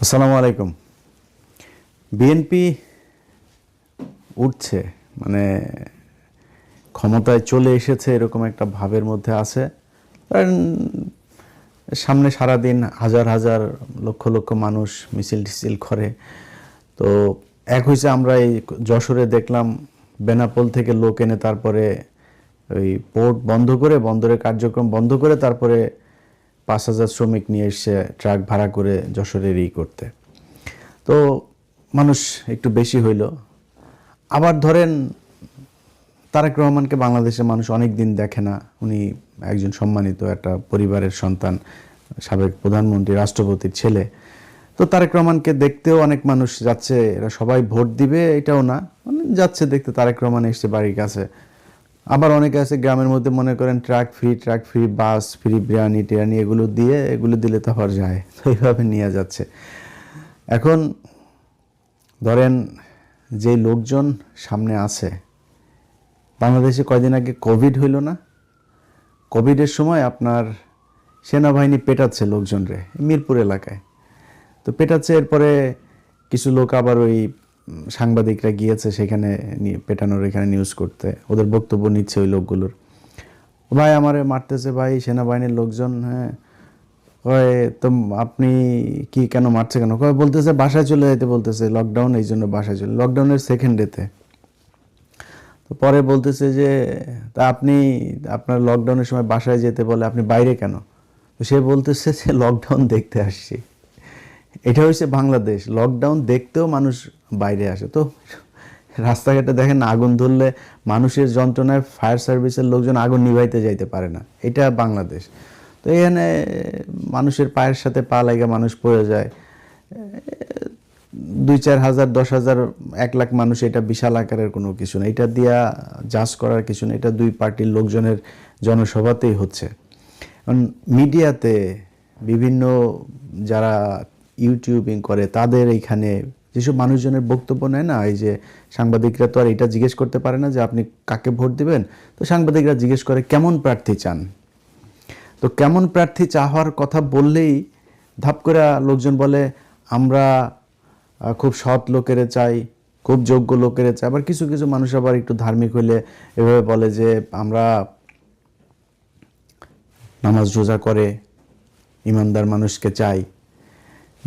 আসসালামু আলাইকুম। বিএনপি উঠছে, মানে ক্ষমতায় চলে এসেছে এরকম একটা ভাবের মধ্যে আছে। কারণ সামনে সারাদিন হাজার হাজার লক্ষ লক্ষ মানুষ মিছিল টিছিল করে। তো এক হয়েছে, আমরা এই যশোরে দেখলাম বেনাপোল থেকে লোক এনে তারপরে ওই পোর্ট বন্ধ করে, বন্দরের কার্যক্রম বন্ধ করে তারপরে 5,000 শ্রমিক নিয়ে এসছে ট্রাক ভাড়া করে যশোরের করতে। তো মানুষ একটু বেশি হইল। আবার ধরেন তারেক রহমানকে বাংলাদেশের মানুষ অনেক দিন দেখে না। উনি একজন সম্মানিত একটা পরিবারের সন্তান, সাবেক প্রধানমন্ত্রী, রাষ্ট্রপতির ছেলে। তো তারেক রহমানকে দেখতেও অনেক মানুষ যাচ্ছে, এরা সবাই ভোট দিবে এটাও না, মানে যাচ্ছে দেখতে তারেক রহমান এসছে বাড়ির কাছে। আবার অনেকে আছে গ্রামের মধ্যে মনে করেন ট্রাক ফ্রি বাস ফ্রি, বিরিয়ানি টিরানি এগুলো দিলে তো আবার যায়, তো এইভাবে নিয়ে যাচ্ছে। এখন ধরেন যে লোকজন সামনে আছে, বাংলাদেশে কয়দিন আগে কোভিড হইল না? কোভিডের সময় আপনার সেনাবাহিনী পেটাচ্ছে লোকজনরে মিরপুর এলাকায়। তো পেটাচ্ছে, এরপরে কিছু লোক আবার ওই সাংবাদিকরা গিয়েছে সেখানে পেটানোর এখানে নিউজ করতে, ওদের বক্তব্য নিচ্ছে ওই লোকগুলোর। ভাই আমারে মারতেছে ভাই সেনাবাহিনীর লোকজন। হ্যাঁ, কয় তো আপনি কি কেন মারছে কেন? কয় বলতেছে বাসায় চলে যেতে বলতেছে, লকডাউন, এই জন্য বাসায় চলে, লকডাউনের সেকেন্ড ডেতে। তো পরে বলতেছে যে তা আপনি আপনার লকডাউনের সময় বাসায় যেতে বলে আপনি বাইরে কেন? তো সে বলতেছে যে লকডাউন দেখতে আসছি। এটা হচ্ছে বাংলাদেশ, লকডাউন দেখতেও মানুষ বাইরে আসে। তো রাস্তাঘাটে দেখেন আগুন ধরলে মানুষের যন্ত্রণায় ফায়ার সার্ভিসের লোকজন আগুন নিভাইতে যাইতে পারে না, এটা বাংলাদেশ। তো এখানে মানুষের পায়ের সাথে পা লাগা মানুষ পড়ে যায়। 2-4 হাজার 10,000 1 লাখ মানুষ, এটা বিশাল আকারের কোনো কিছু না, এটা দিয়া জাজ করার কিছু না। এটা দুই পার্টির লোকজনের জনসভাতেই হচ্ছে। কারণ মিডিয়াতে বিভিন্ন যারা ইউটিউবিং করে তাদের এইখানে যেসব মানুষজনের বক্তব্য নেয় না, এই যে সাংবাদিকরা তো আর এটা জিজ্ঞেস করতে পারে না যে আপনি কাকে ভোট দিবেন। তো সাংবাদিকরা জিজ্ঞেস করে কেমন প্রার্থী চান। তো কেমন প্রার্থী চাওয়ার কথা বললেই ধাপ করে লোকজন বলে আমরা খুব সৎ লোকেরে চাই, খুব যোগ্য লোকেরে চাই। আবার কিছু কিছু মানুষ আবার একটু ধার্মিক হইলে এভাবে বলে যে আমরা নামাজ রোজা করে ইমানদার মানুষকে চাই,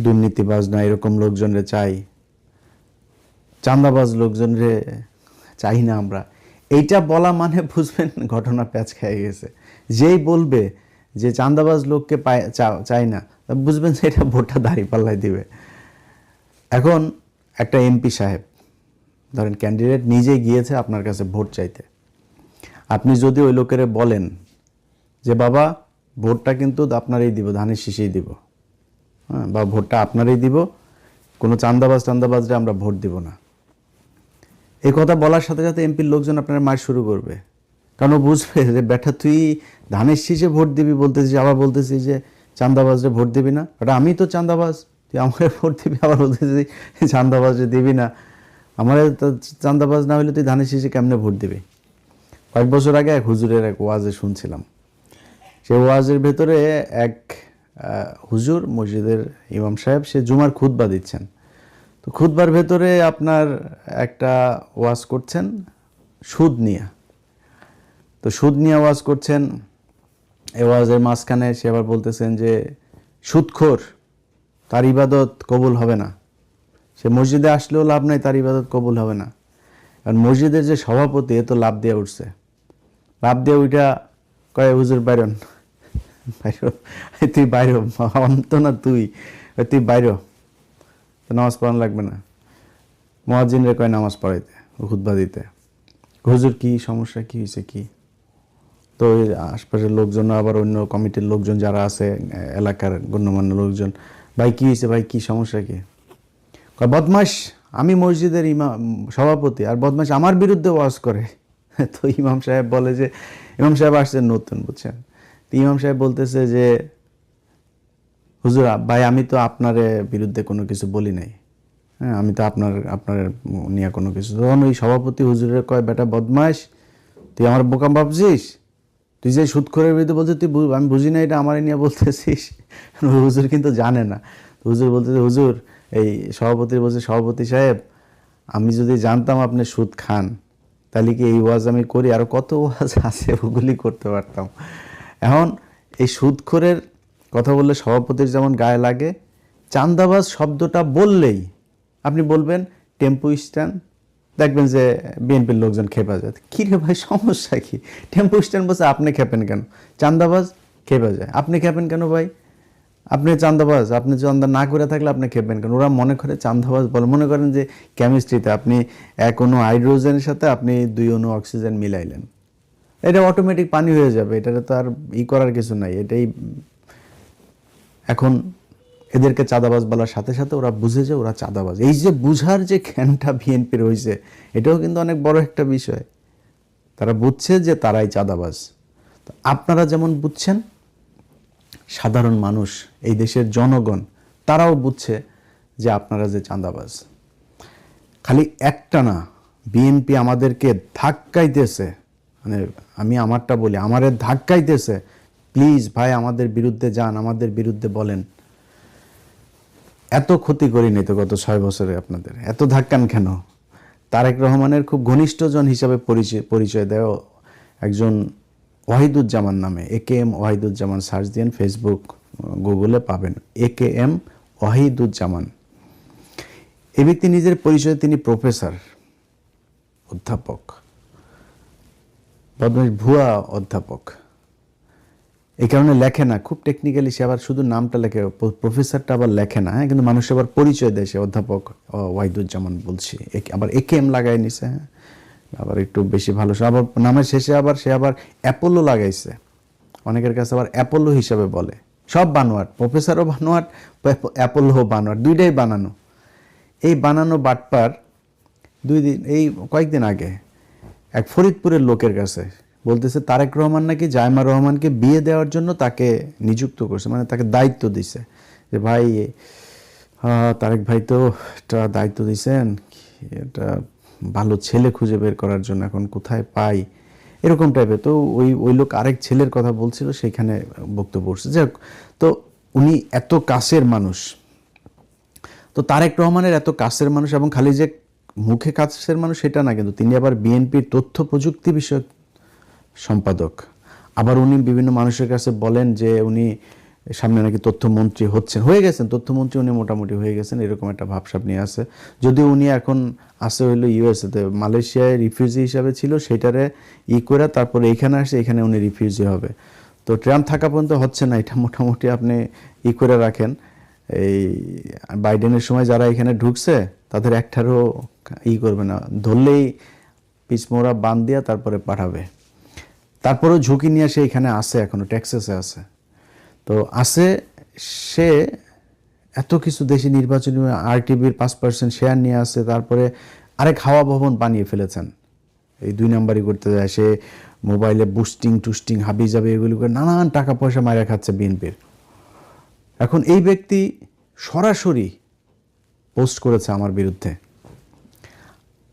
দুর্নীতিবাজ না এরকম লোকজনরে চাই, চাঁদাবাজ লোকজনরে চাই না আমরা। এইটা বলা মানে বুঝবেন ঘটনা প্যাঁচ খেয়ে গেছে। যেই বলবে যে চাঁদাবাজ লোককে চাই না, বুঝবেন যে এটা ভোটটা দাঁড়িপাল্লায় দিবে। এখন একটা এমপি সাহেব ধরেন ক্যান্ডিডেট নিজে গিয়েছে আপনার কাছে ভোট চাইতে, আপনি যদি ওই লোকেরে বলেন যে বাবা ভোটটা কিন্তু আপনারই দিব, ধানের শীষেই দিব, হ্যাঁ, বা ভোটটা আপনারই দিব, কোনো চান্দাবাজরে আমরা ভোট দিব না, এই কথা বলার সাথে সাথে এমপির লোকজন আপনার মার শুরু করবে। কারণ ও বুঝবে যে ব্যাটা তুই ধানের শীষে ভোট দিবি বলতেছিস, আবার বলতেছিস যে চান্দাবাজরে ভোট দিবি না। ওটা আমি তো চান্দাবাজ, তুই আমাকে ভোট দিবি, আবার বলতেছিস চান্দাবাজরে দিবি না। আমার চান্দাবাজ না হলে তুই ধানের শীষে কেমনে ভোট দিবি? কয়েক বছর আগে এক হুজুরের এক ওয়াজে শুনছিলাম, সে ওয়াজের ভেতরে এক হুজুর মসজিদের ইমাম সাহেব, সে জুমার খুতবা দিচ্ছেন। তো খুতবার ভেতরে আপনার একটা ওয়াজ করছেন সুদ নিয়ে। তো সুদ নিয়ে ওয়াজ করছেন, এই ওয়াজের মাঝখানে সে আবার বলতেছেন যে সুদখোর, তার ইবাদত কবুল হবে না, সে মসজিদে আসলেও লাভ নাই, তার ইবাদত কবুল হবে না। কারণ মসজিদের যে সভাপতি এ তো লাভ দিয়ে উঠছে, লাভ দিয়ে ওইটা কয় হুজুর বাইরন, তুই বাইর, অন্ত না তুই বাইর, নামাজ পড়ানো লাগবে না। মুয়াজ্জিনরে কয় নামাজ পড়াইতে, খুতবা দিতে। হুজুর কি সমস্যা, কি হয়েছে কি? তো ওই আশপাশের লোকজন, আবার অন্য কমিটির লোকজন যারা আছে এলাকার গণ্যমান্য লোকজন, ভাই কি হয়েছে, ভাই কি সমস্যা কি? কয় বদমাস, আমি মসজিদের সভাপতি আর বদমাস আমার বিরুদ্ধে ওয়াজ করে। তো ইমাম সাহেব বলে যে, ইমাম সাহেব আসছেন নতুন, বুঝছেন? তো ইমাম সাহেব বলতেছে যে হুজুর ভাই আমি তো আপনার বিরুদ্ধে কোনো কিছু বলি নাই, হ্যাঁ, আমি তো আপনার নিয়ে কোনো কিছু। তখন ওই সভাপতি হুজুরের কয় বেটা বদমাস, তুই আমার বোকা ভাবছিস? তুই যে সুদখোরের বিরুদ্ধে বলছিস, আমি বুঝি না এটা আমার নিয়ে বলতেছিস। হুজুর কিন্তু জানে না। হুজুর বলতেছে, হুজুর এই সভাপতি বলছে, সভাপতি সাহেব আমি যদি জানতাম আপনি সুদ খান তাহলে কি এই ওয়াজ আমি করি, আরও কত ওয়াজ আছে ওগুলি করতে পারতাম। এখন এই সুদখোরের কথা বললে সভাপতির যেমন গায়ে লাগে, চাঁদাবাজ শব্দটা বললেই আপনি বলবেন টেম্পো স্ট্যান্ড, দেখবেন যে বিএনপির লোকজন খেপে যায়। কী রে ভাই সমস্যা কি? টেম্পো স্ট্যান্ড বলছে আপনি খেপেন কেন? চাঁদাবাজ খেপে যায়, আপনি খেপেন কেন ভাই? আপনি চাঁদাবাজ, আপনি চাঁদা না করে থাকলে আপনি খেপবেন কেন? ওরা মনে করে চাঁদাবাজ বলে। মনে করেন যে কেমিস্ট্রিতে আপনি এক অণু হাইড্রোজেনের সাথে আপনি 2 অণু অক্সিজেন মিলাইলেন, এটা অটোমেটিক পানি হয়ে যাবে, এটাতে তো আর করার কিছু নাই। এটাই এখন এদেরকে চাঁদাবাজ বলার সাথে সাথে ওরা বুঝে যে ওরা চাঁদাবাজ। এই যে বুঝার যে জ্ঞানটা বিএনপির হয়েছে, এটাও কিন্তু অনেক বড় একটা বিষয়। তারা বুঝছে যে তারাই চাঁদাবাজ। তো আপনারা যেমন বুঝছেন, সাধারণ মানুষ, এই দেশের জনগণ, তারাও বুঝছে যে আপনারা যে চাঁদাবাজ। খালি একটা না, বিএনপি আমাদেরকে ধাক্কাইতেছে, মানে আমি আমারটা বলি, আমারে ধাক্কাইতেছে, প্লিজ ভাই আমাদের বিরুদ্ধে যান, আমাদের বিরুদ্ধে বলেন। এত ক্ষতি করিনি তো গত 6 বছরে, আপনাদের এত ধাক্কান কেন? তারেক রহমানের খুব ঘনিষ্ঠজন হিসাবে পরিচয় দেয় একজন ওয়াহিদুজ্জামান নামে, AKM ওয়াহিদুজ্জামান, সার্চ দিন ফেসবুক গুগলে পাবেন, AKM ওয়াহিদুজ্জামান। এই ব্যক্তি নিজের পরিচয় তিনি প্রফেসর, অধ্যাপক, বদমাইশ ভুয়া অধ্যাপক। এই কারণে লেখে না, খুব টেকনিক্যালি সে আবার শুধু নামটা লেখে, প্রফেসরটা আবার লেখে না। হ্যাঁ, কিন্তু মানুষ আবার পরিচয় দেয় সে অধ্যাপক ওয়াহিদুজ্জামান বলছি, আবার AKM লাগাই নিছে। হ্যাঁ, আবার একটু বেশি ভালো, আবার নামের শেষে আবার সে আবার অ্যাপোলো লাগাইছে। অনেকের কাছে আবার অ্যাপোলো হিসাবে বলে। সব বানোয়াট, প্রফেসরও বানোয়াট, অ্যাপোলোও বানোয়াট, দুইটাই বানানো। এই বানানো বাটপার এই কয়েকদিন আগে এক ফরিদপুরের লোকের কাছে বলতেছে তারেক রহমান নাকি জায়মা রহমানকে বিয়ে দেওয়ার জন্য তাকে নিযুক্ত করছে, মানে তাকে দায়িত্ব দিছে যে ভাই তারেক ভাই তো একটা দায়িত্ব দিছেন, এটা ভালো ছেলে খুঁজে বের করার জন্য, এখন কোথায় পাই, এরকম টাইপের। তো ওই লোক আরেক ছেলের কথা বলছিল, সেখানে বক্তব্য করছে। যাক, তো উনি এত কাছের মানুষ, তো তারেক রহমানের এত কাছের মানুষ, এবং খালি যে মুখে কাছের মানুষ সেটা না, কিন্তু তিনি আবার বিএনপির তথ্য প্রযুক্তি বিষয়ক সম্পাদক। আবার উনি বিভিন্ন মানুষের কাছে বলেন যে উনি সামনে নাকি তথ্যমন্ত্রী হয়ে গেছেন, তথ্যমন্ত্রী উনি মোটামুটি হয়ে গেছেন, এরকম একটা ভাবসাব নিয়ে আছে। যদিও উনি এখন আসে হইলো ইউএসএতে, মালয়েশিয়ায় রিফিউজি হিসাবে ছিল, সেটারে করে তারপরে এইখানে আসে, এখানে উনি রিফিউজি হবে। তো ট্রাম্প থাকা পর্যন্ত হচ্ছে না, এটা মোটামুটি আপনি করে রাখেন। এই বাইডেনের সময় যারা এখানে ঢুকছে তাদের একটারও করবে না, ধরলেই পিছমোড়া বান দিয়া তারপরে পাঠাবে। তারপরেও ঝুঁকি নিয়ে সে এখানে আসে, এখনো টেক্সাসে আছে। তো আসে সে এত কিছু, দেশি নির্বাচনী RTVর 5% শেয়ার নিয়ে আসে, তারপরে আরেক হাওয়া ভবন বানিয়ে ফেলেছেন। এই 2 নাম্বারই করতে যায় সে, মোবাইলে বুস্টিং টুস্টিং হাবি যাবে এগুলি করে নানান টাকা পয়সা মারা খাচ্ছে বিএনপির। এখন এই ব্যক্তি সরাসরি পোস্ট করেছে আমার বিরুদ্ধে।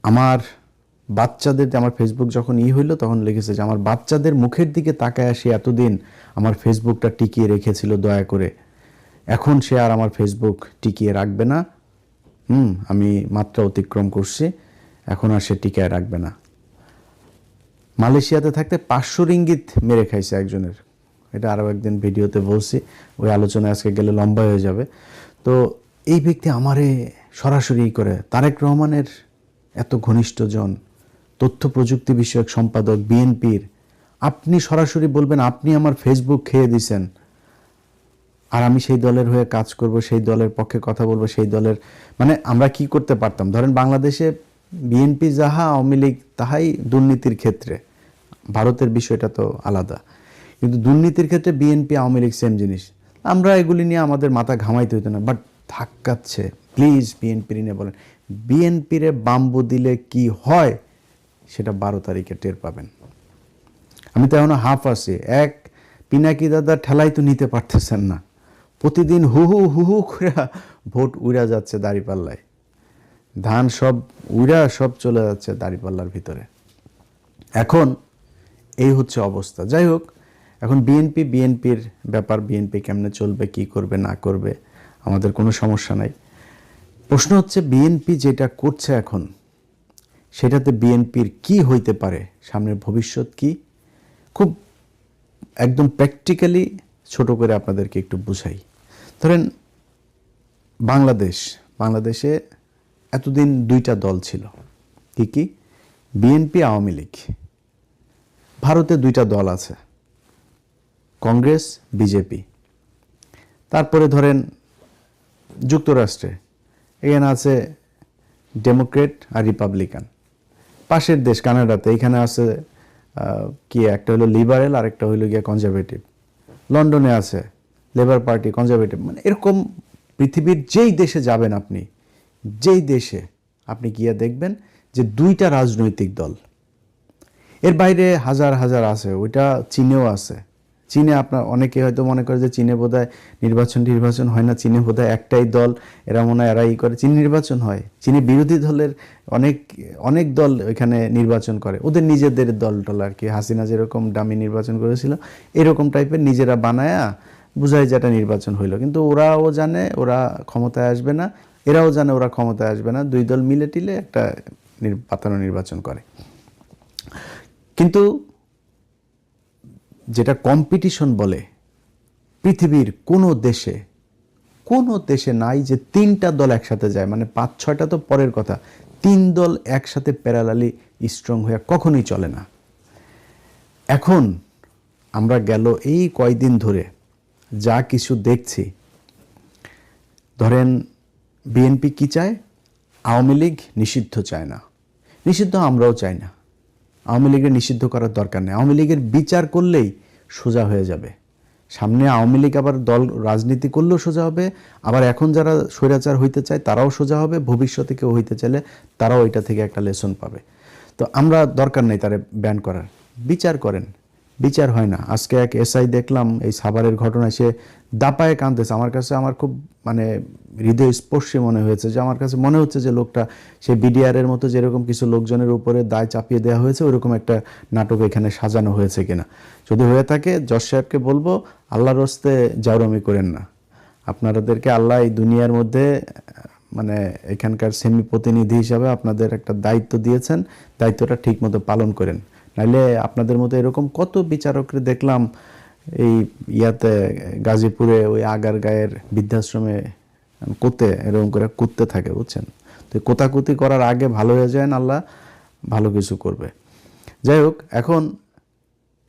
আমার বাচ্চাদের, আমার ফেসবুক যখন হইলো তখন লিখেছে যে আমার বাচ্চাদের মুখের দিকে তাকায় সে এতদিন আমার ফেসবুকটা টিকিয়ে রেখেছিল দয়া করে, এখন সে আর আমার ফেসবুক টিকিয়ে রাখবে না। আমি মাত্রা অতিক্রম করছি, এখন আর সে টিকিয়ে রাখবে না। মালয়েশিয়াতে থাকতে 500 রিঙ্গিত মেরে খাইছে একজনের, এটা আরও একদিন ভিডিওতে বলছি, ওই আলোচনায় আজকে গেলে লম্বা হয়ে যাবে। তো এই ব্যক্তি আমারে সরাসরি করে, তারেক রহমানের এত ঘনিষ্ঠজন, তথ্য প্রযুক্তি বিষয়ক সম্পাদক বিএনপির, আপনি সরাসরি বলবেন আপনি আমার ফেসবুক খেয়ে দিছেন, আর আমি সেই দলের হয়ে কাজ করব, সেই দলের পক্ষে কথা বলবো, সেই দলের, মানে আমরা কি করতে পারতাম? ধরেন বাংলাদেশে বিএনপি যাহা, আওয়ামী লীগ তাহাই দুর্নীতির ক্ষেত্রে, ভারতের বিষয়টা তো আলাদা, কিন্তু দুর্নীতির ক্ষেত্রে বিএনপি আওয়ামী লীগ সেম জিনিস। আমরা এগুলি নিয়ে আমাদের মাথা ঘামাইতে হইতো না, বাট ধাক্কাচ্ছে। প্লিজ বিএনপির নিয়ে বলেন, বিএনপিরে বাম্বু দিলে কি হয় সেটা 12 তারিখে টের পাবেন। আমি তো এখনো হাফ আছি, এক পিনাকি দাদা ঠেলাই তো নিতে পারতেছেন না, প্রতিদিন হু হু করে ভোট উড়া যাচ্ছে দাঁড়িপাল্লায়, ধান সব উড়া সব চলে যাচ্ছে দাঁড়িপাল্লার ভিতরে। এখন এই হচ্ছে অবস্থা। যাই হোক, এখন বিএনপির ব্যাপার, বিএনপি কেমনে চলবে, কি করবে না করবে, আমাদের কোনো সমস্যা নাই। প্রশ্ন হচ্ছে বিএনপি যেটা করছে এখন, সেটাতে বিএনপির কি হইতে পারে, সামনের ভবিষ্যৎ কি, খুব একদম প্র্যাকটিক্যালি ছোট করে আপনাদেরকে একটু বুঝাই। ধরেন বাংলাদেশে এতদিন দুইটা দল ছিল, কি কি? বিএনপি, আওয়ামী লীগ। ভারতে দুইটা দল আছে, কংগ্রেস, বিজেপি। তারপরে ধরেন যুক্তরাষ্ট্রে এখানে আছে ডেমোক্রেট আর রিপাবলিকান। পাশের দেশ কানাডাতে এখানে আছে কি, একটা হলো লিবারেল আর একটা হইলো গিয়া কনজারভেটিভ। লন্ডনে আছে লেবার পার্টি, কনজারভেটিভ। মানে এরকম পৃথিবীর যেই দেশে যাবেন আপনি, যেই দেশে আপনি গিয়া দেখবেন যে দুইটা রাজনৈতিক দল। এর বাইরে হাজার হাজার আছে, ওইটা চীনেও আছে। চীনে আপনার অনেকে হয়তো মনে করে যে চীনে বোধহয় নির্বাচন হয় না, চীনে বোধহয় একটাই দল, এরা মনে হয় এরাই করে। চীনে নির্বাচন হয়, চীনে বিরোধী দলের অনেক দল ওইখানে নির্বাচন করে, ওদের নিজেদের দল টল আর কি। হাসিনা যেরকম ডামি নির্বাচন করেছিল, এরকম টাইপের নিজেরা বানায়া বুঝায় যেটা নির্বাচন হইলো। কিন্তু ওরাও জানে ওরা ক্ষমতায় আসবে না, এরাও জানে ওরা ক্ষমতায় আসবে না, দুই দল মিলে টিলে একটা পাতানো নির্বাচন করে। কিন্তু যেটা কম্পিটিশন বলে, পৃথিবীর কোনো দেশে নাই যে তিনটা দল একসাথে যায়। মানে 5-6টা তো পরের কথা, 3 দল একসাথে প্যারালালি স্ট্রং হয়ে কখনোই চলে না। এখন আমরা গেল এই কয়দিন ধরে যা কিছু দেখছি, ধরেন বিএনপি কি চায়? আওয়ামী লীগ নিষিদ্ধ চায় না, নিষিদ্ধ আমরাও চাই না। আওয়ামী লীগের নিষিদ্ধ করার দরকার নেই, আওয়ামী লীগের বিচার করলেই সোজা হয়ে যাবে। সামনে আওয়ামী লীগ আবার দল রাজনীতি করলেও সোজা হবে, আবার এখন যারা স্বৈরাচার হইতে চায় তারাও সোজা হবে, ভবিষ্যতে কেউ হইতে চাইলে তারাও এটা থেকে একটা লেসন পাবে। তো আমরা দরকার নেই তারে ব্যান করার, বিচার করেন। বিচার হয় না। আজকে এক এসআই দেখলাম এই সাভারের ঘটনায়, সে দাপায়ে কাঁদতেছে। আমার খুব মানে হৃদয়স্পর্শী মনে হয়েছে, যে আমার কাছে মনে হচ্ছে যে লোকটা সে বিডিআরের মতো যেরকম কিছু লোকজনের উপরে দায় চাপিয়ে দেওয়া হয়েছে, ওইরকম একটা নাটক এখানে সাজানো হয়েছে কিনা। যদি হয়ে থাকে জজ সাহেবকে বলবো, আল্লাহর হস্তে জাউরামি করেন না। আপনাদেরকে আল্লাহ এই দুনিয়ার মধ্যে মানে এখানকার সেমি প্রতিনিধি হিসাবে আপনাদের একটা দায়িত্ব দিয়েছেন, দায়িত্বটা ঠিক মতো পালন করেন। নাইলে আপনাদের মতো এরকম কত বিচারকরে দেখলাম এই গাজীপুরে ওই আগারগাঁয়ের বৃদ্ধাশ্রমে এরকম করে কুত্তে থাকে, বুঝছেন? তো কোতাকুতি করার আগে ভালো হয়ে যায়, আল্লাহ ভালো কিছু করবে। যাই হোক, এখন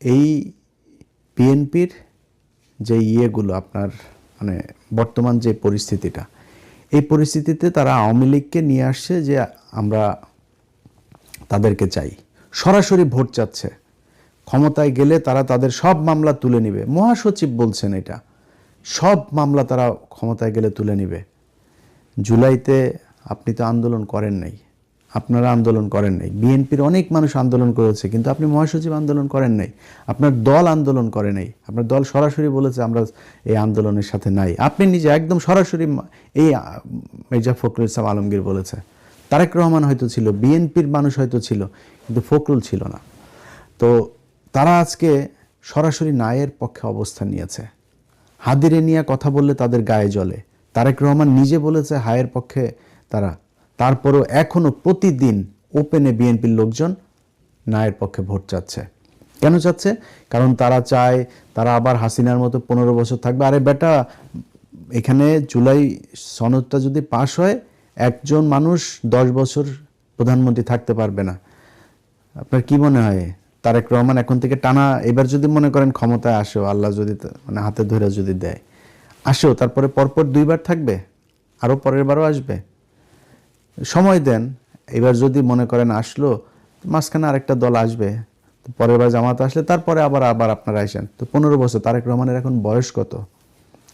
এই বিএনপির যে ইয়েগুলো আপনার মানে বর্তমান যে পরিস্থিতিটা, এই পরিস্থিতিতে তারা আওয়ামী লীগকে নিয়ে আসছে যে আমরা তাদেরকে চাই, সরাসরি ভোট চাচ্ছে। ক্ষমতায় গেলে তারা তাদের সব মামলা তুলে নিবে। মহাসচিব বলছেন এটা, সব মামলা তারা ক্ষমতায় গেলে তুলে নিবে। জুলাইতে আপনি তো আন্দোলন করেন নাই, আপনারা আন্দোলন করেন নাই, বিএনপির অনেক মানুষ আন্দোলন করেছে, কিন্তু আপনি মহাসচিব আন্দোলন করেন নাই, আপনার দল আন্দোলন করে নাই। আপনার দল সরাসরি বলেছে আমরা এই আন্দোলনের সাথে নাই। আপনি নিজে একদম সরাসরি এই মির্জা ফখরুল ইসলাম আলমগীর বলেছে। তারেক রহমান হয়তো ছিল, বিএনপির মানুষ হয়তো ছিল, কিন্তু ফখরুল ছিল না। তো তারা আজকে সরাসরি নায়ের পক্ষে অবস্থান নিয়েছে। হাদিরে নিয়ে কথা বললে তাদের গায়ে জ্বলে। তারেক রহমান নিজে বলেছে হায়ের পক্ষে তারা, তারপরও এখনো প্রতিদিন ওপেনে বিএনপির লোকজন নায়ের পক্ষে ভোট চাচ্ছে। কেন চাচ্ছে? কারণ তারা চায় তারা আবার হাসিনার মতো 15 বছর থাকবে। আরে বেটা, এখানে জুলাই সনদটা যদি পাশ হয়, একজন মানুষ 10 বছর প্রধানমন্ত্রী থাকতে পারবে না। আপনার কি মনে হয় তারেক রহমান এখন থেকে টানা, এবার যদি মনে করেন ক্ষমতায় আসেও, আল্লাহ যদি মানে হাতে ধরে যদি দেয়, আসেও, তারপরে পরপর 2বার থাকবে, আরও পরের বারও আসবে? সময় দেন। এবার যদি মনে করেন আসলো, মাঝখানে আরেকটা দল আসবে, পরের বার জামাত আসলে তারপরে আবার আপনারা আসেন। তো 15 বছর। তারেক রহমানের এখন বয়স কত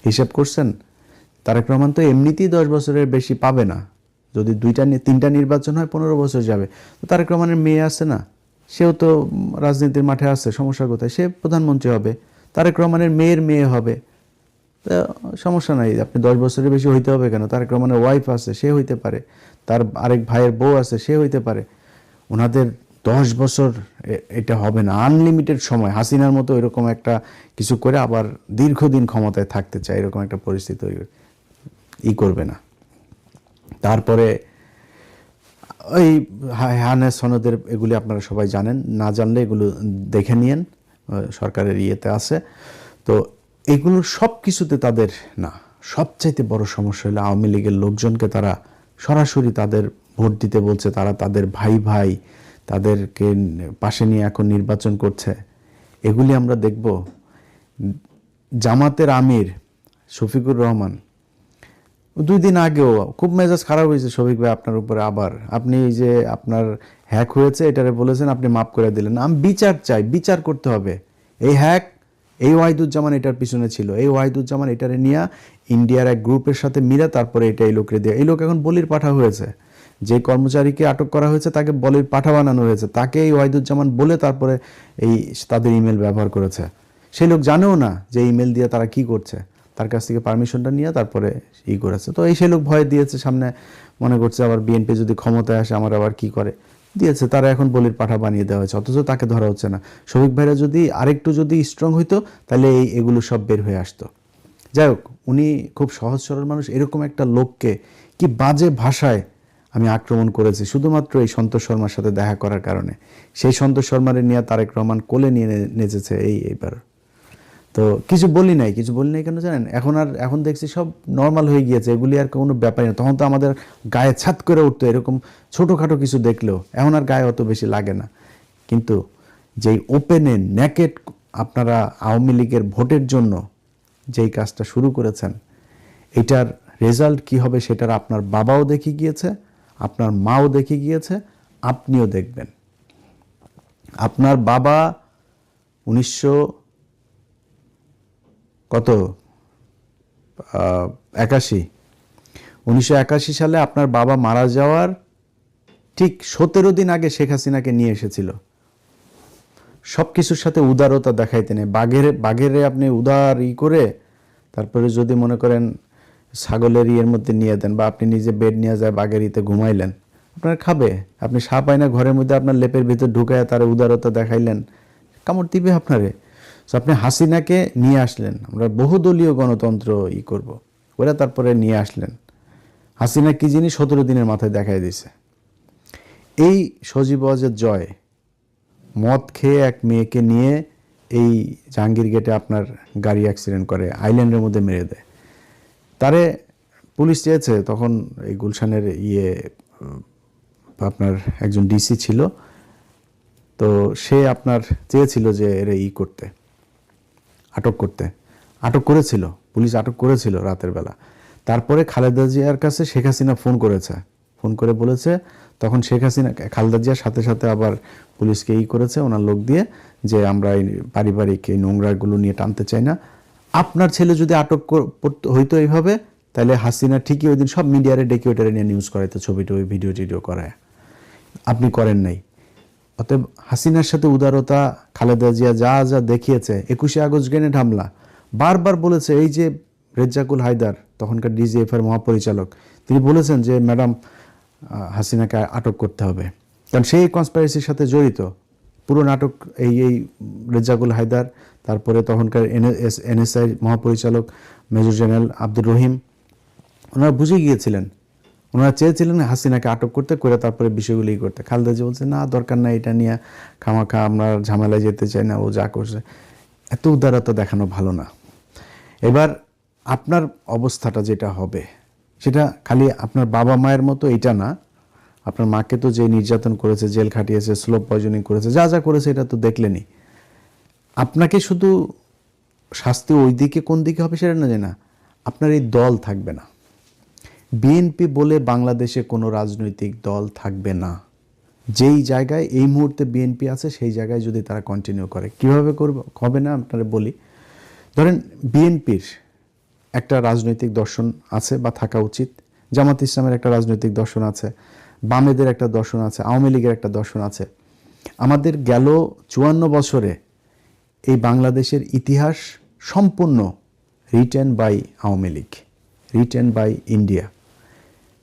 হিসাব করছেন? তারেক রহমান তো এমনিতেই 10 বছরের বেশি পাবে না। যদি 2-3টা নির্বাচন হয় 15 বছর যাবে। তো তারেক রহমানের মেয়ে আছে না, সেও তো রাজনীতির মাঠে আছে, সমস্যা কোথায়? সে প্রধানমন্ত্রী হবে, তারেক রহমানের মেয়ের মেয়ে হবে, সমস্যা নাই। আপনি 10 বছরের বেশি হইতে হবে কেন? তারেক রহমানের ওয়াইফ আছে, সে হইতে পারে, তার আরেক ভাইয়ের বউ আছে, সে হইতে পারে। ওনাদের 10 বছর এটা হবে না, আনলিমিটেড সময়। হাসিনার মতো এরকম একটা কিছু করে আবার দীর্ঘদিন ক্ষমতায় থাকতে চায়, এরকম একটা পরিস্থিতি তৈরি। করবে না। তারপরে ওই হানে সনদের এগুলি আপনারা সবাই জানেন, না জানলে এগুলো দেখে নিয়েন, সরকারের ইয়েতে আছে। তো এগুলো সব কিছুতে তাদের না, সবচাইতে বড় সমস্যা হলো আওয়ামী লীগের লোকজনকে তারা সরাসরি তাদের ভোট দিতে বলছে, তারা তাদের ভাই ভাই তাদেরকে পাশে নিয়ে এখন নির্বাচন করছে। এগুলি আমরা দেখব। জামাতের আমির শফিকুর রহমান 2 দিন আগেও খুব মেজাজ খারাপ হয়েছে, শফিক ভাই আপনার উপরে, আবার আপনি যে আপনার হ্যাক হয়েছে এটারে বলেছেন, আপনি মাফ করে দিলেন। আমি বিচার চাই, বিচার করতে হবে। এই হ্যাক, এই ওয়াহিদুজ্জামান এটার পিছনে ছিল, এই ওয়াহিদুজ্জামান এটারে নিয়ে ইন্ডিয়ার এক গ্রুপের সাথে মিলে তারপরে এটা এই লোকরে দিয়ে, এই লোক এখন বলির পাঠা হয়েছে। যে কর্মচারীকে আটক করা হয়েছে তাকে বলির পাঠা বানানো হয়েছে, তাকে এই ওয়াহিদুজ্জামান বলে তারপরে এই তাদের ইমেল ব্যবহার করেছে। সেই লোক জানেও না যে ইমেল দিয়ে তারা কি করছে, তার কাছ থেকে পারমিশনটা নিয়ে তারপরে করেছে। তো এই সেই লোক ভয় দিয়েছে, সামনে মনে করছে আবার বিএনপি যদি ক্ষমতায় আসে আমার আবার কি করে দিয়েছে, তারা এখন বলির পাঠা বানিয়ে দেওয়া হয়েছে, অথচ তাকে ধরা হচ্ছে না। শফিক ভাইরা যদি আরেকটু যদি স্ট্রং হইতো তাহলে এগুলো সব বের হয়ে আসতো। যাই হোক, উনি খুব সহজ সরল মানুষ, এরকম একটা লোককে কি বাজে ভাষায় আমি আক্রমণ করেছি শুধুমাত্র এই সন্তোষ শর্মার সাথে দেখা করার কারণে। সেই সন্তোষ শর্মারে নিয়ে তারেক রহমান কোলে নিয়ে নেচেছে এইবার। তো কিছু বলি নাই কেন জানেন? এখন দেখছি সব নর্মাল হয়ে গিয়েছে, এগুলি আর কোনো ব্যাপারই না। তখন তো আমাদের গায়ে ছাত করে উঠতো এরকম ছোটোখাটো কিছু দেখলেও, এখন আর গায়ে অত বেশি লাগে না। কিন্তু যেই ওপেনে নেকেড আপনারা আওয়ামী লীগের ভোটের জন্য যেই কাজটা শুরু করেছেন, এটার রেজাল্ট কি হবে সেটার আপনার বাবাও দেখে গিয়েছে, আপনার মাও দেখে গিয়েছে, আপনিও দেখবেন। আপনার বাবা 1981 সালে আপনার বাবা মারা যাওয়ার ঠিক 17 দিন আগে শেখ হাসিনাকে নিয়ে এসেছিল। সব কিছুর সাথে উদারতা দেখাইতে নেই, বাঘেরে আপনি উদার করে তারপরে যদি মনে করেন ছাগলের ইয়ের মধ্যে নিয়ে দেন, বা আপনি নিজে বেড নিয়ে যায় বাঘের ইতে ঘুমাইলেন, আপনার খাবে। আপনি সাপ আয়না ঘরের মধ্যে আপনার লেপের ভিতর ঢুকায় তার উদারতা দেখাইলেন, কামড় দিবে আপনারে। আপনি হাসিনাকে নিয়ে আসলেন, আমরা বহুদলীয় গণতন্ত্র করব, ওরা তারপরে নিয়ে আসলেন। হাসিনা কি জিনিস 17 দিনের মাথায় দেখাই দিছে। এই সজীব ওয়াজেদ জয় মদ খেয়ে এক মেয়েকে নিয়ে এই জাহাঙ্গীর গেটে আপনার গাড়ি অ্যাক্সিডেন্ট করে, আইল্যান্ডের মধ্যে মেরে দেয়। তারে পুলিশ চেয়েছে, তখন এই গুলশানের আপনার একজন ডিসি ছিল, তো সে আপনার চেয়েছিল যে এর করতে, আটক করেছিল, পুলিশ আটক করেছিল রাতের বেলা। তারপরে খালেদা জিয়ার কাছে শেখ হাসিনা ফোন করে বলেছে, তখন শেখ হাসিনা খালেদা জিয়ার সাথে সাথে আবার পুলিশকে করেছে ওনার লোক দিয়ে, যে আমরা এই পারিবারিক এই নোংরাগুলো নিয়ে টানতে চাই না। আপনার ছেলে যদি আটক হইতো এইভাবে, তাহলে হাসিনা ঠিকই ওই দিন সব মিডিয়ারে ডেকে ওইটারে নিয়ে নিউজ করাইতো, ভিডিও টিডিও করায়। আপনি করেন নাই। অতএব হাসিনার সাথে উদারতা খালেদা জিয়া যা যা দেখিয়েছে, 21শে আগস্ট গ্রেনেড হামলা বারবার বলেছে। এই যে রেজ্জাকুল হায়দার, তখনকার ডিজিএফআর মহাপরিচালক, তিনি বলেছেন যে ম্যাডাম হাসিনাকে আটক করতে হবে, কারণ সেই কনস্পাইরেসির সাথে জড়িত পুরো নাটক। এই রেজ্জাকুল হায়দার, তারপরে তখনকার এনএসআই মহাপরিচালক মেজর জেনারেল আব্দুর রহিম, ওনারা বুঝে গিয়েছিলেন, ওনারা চেয়েছিলেন হাসিনাকে আটক করতে, করে তারপরে বিষয়গুলি করতে। খালেদা জিয়া বলছে না, দরকার নাই, এটা নিয়ে খামাখা আমরা ঝামেলায় যেতে চাই না, ও যা করছে। এত উদারতা দেখানো ভালো না। এবার আপনার অবস্থাটা যেটা হবে, সেটা খালি আপনার বাবা মায়ের মতো এটা না, আপনার মাকে তো যে নির্যাতন করেছে, জেল খাটিয়েছে, স্লো পয়জনিং করেছে, যা যা করেছে এটা তো দেখলেনি। আপনাকে শুধু শাস্তি ওই দিকে কোন দিকে হবে সেটা না, জানা আপনার এই দল থাকবে না। বিএনপি বলে বাংলাদেশে কোনো রাজনৈতিক দল থাকবে না। যেই জায়গায় এই মুহূর্তে বিএনপি আছে সেই জায়গায় যদি তারা কন্টিনিউ করে, কিভাবে করবে হবে না আপনারা বলি। ধরেন বিএনপির একটা রাজনৈতিক দর্শন আছে বা থাকা উচিত, জামাত ইসলামের একটা রাজনৈতিক দর্শন আছে, বামেদের একটা দর্শন আছে, আওয়ামী লীগের একটা দর্শন আছে। আমাদের গেল 54 বছরে এই বাংলাদেশের ইতিহাস সম্পূর্ণ written by Awami League, written by India.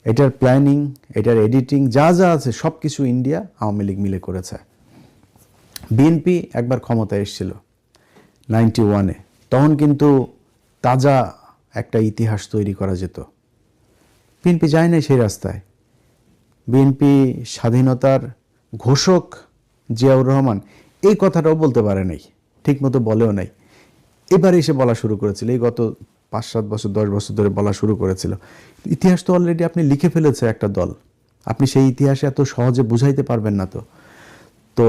এটার প্ল্যানিং, এটার এডিটিং যা যা আছে সব কিছু ইন্ডিয়া আওয়ামী লীগ মিলে করেছে। বিএনপি একবার ক্ষমতায় এসেছিল 91-এ, তখন কিন্তু তাজা একটা ইতিহাস তৈরি করা যেত। বিএনপি যায় নাই সেই রাস্তায়। বিএনপি স্বাধীনতার ঘোষক জিয়াউর রহমান এই কথাটাও বলতে পারে নাই, ঠিকমতো বলেও নাই। এবার এসে বলা শুরু করেছিল, এই গত 5-7 বছর 10 বছর ধরে বলা শুরু করেছিল। ইতিহাস তো অলরেডি আপনি লিখে ফেলেছে একটা দল, আপনি সেই ইতিহাসে এত সহজে বুঝাইতে পারবেন না। তো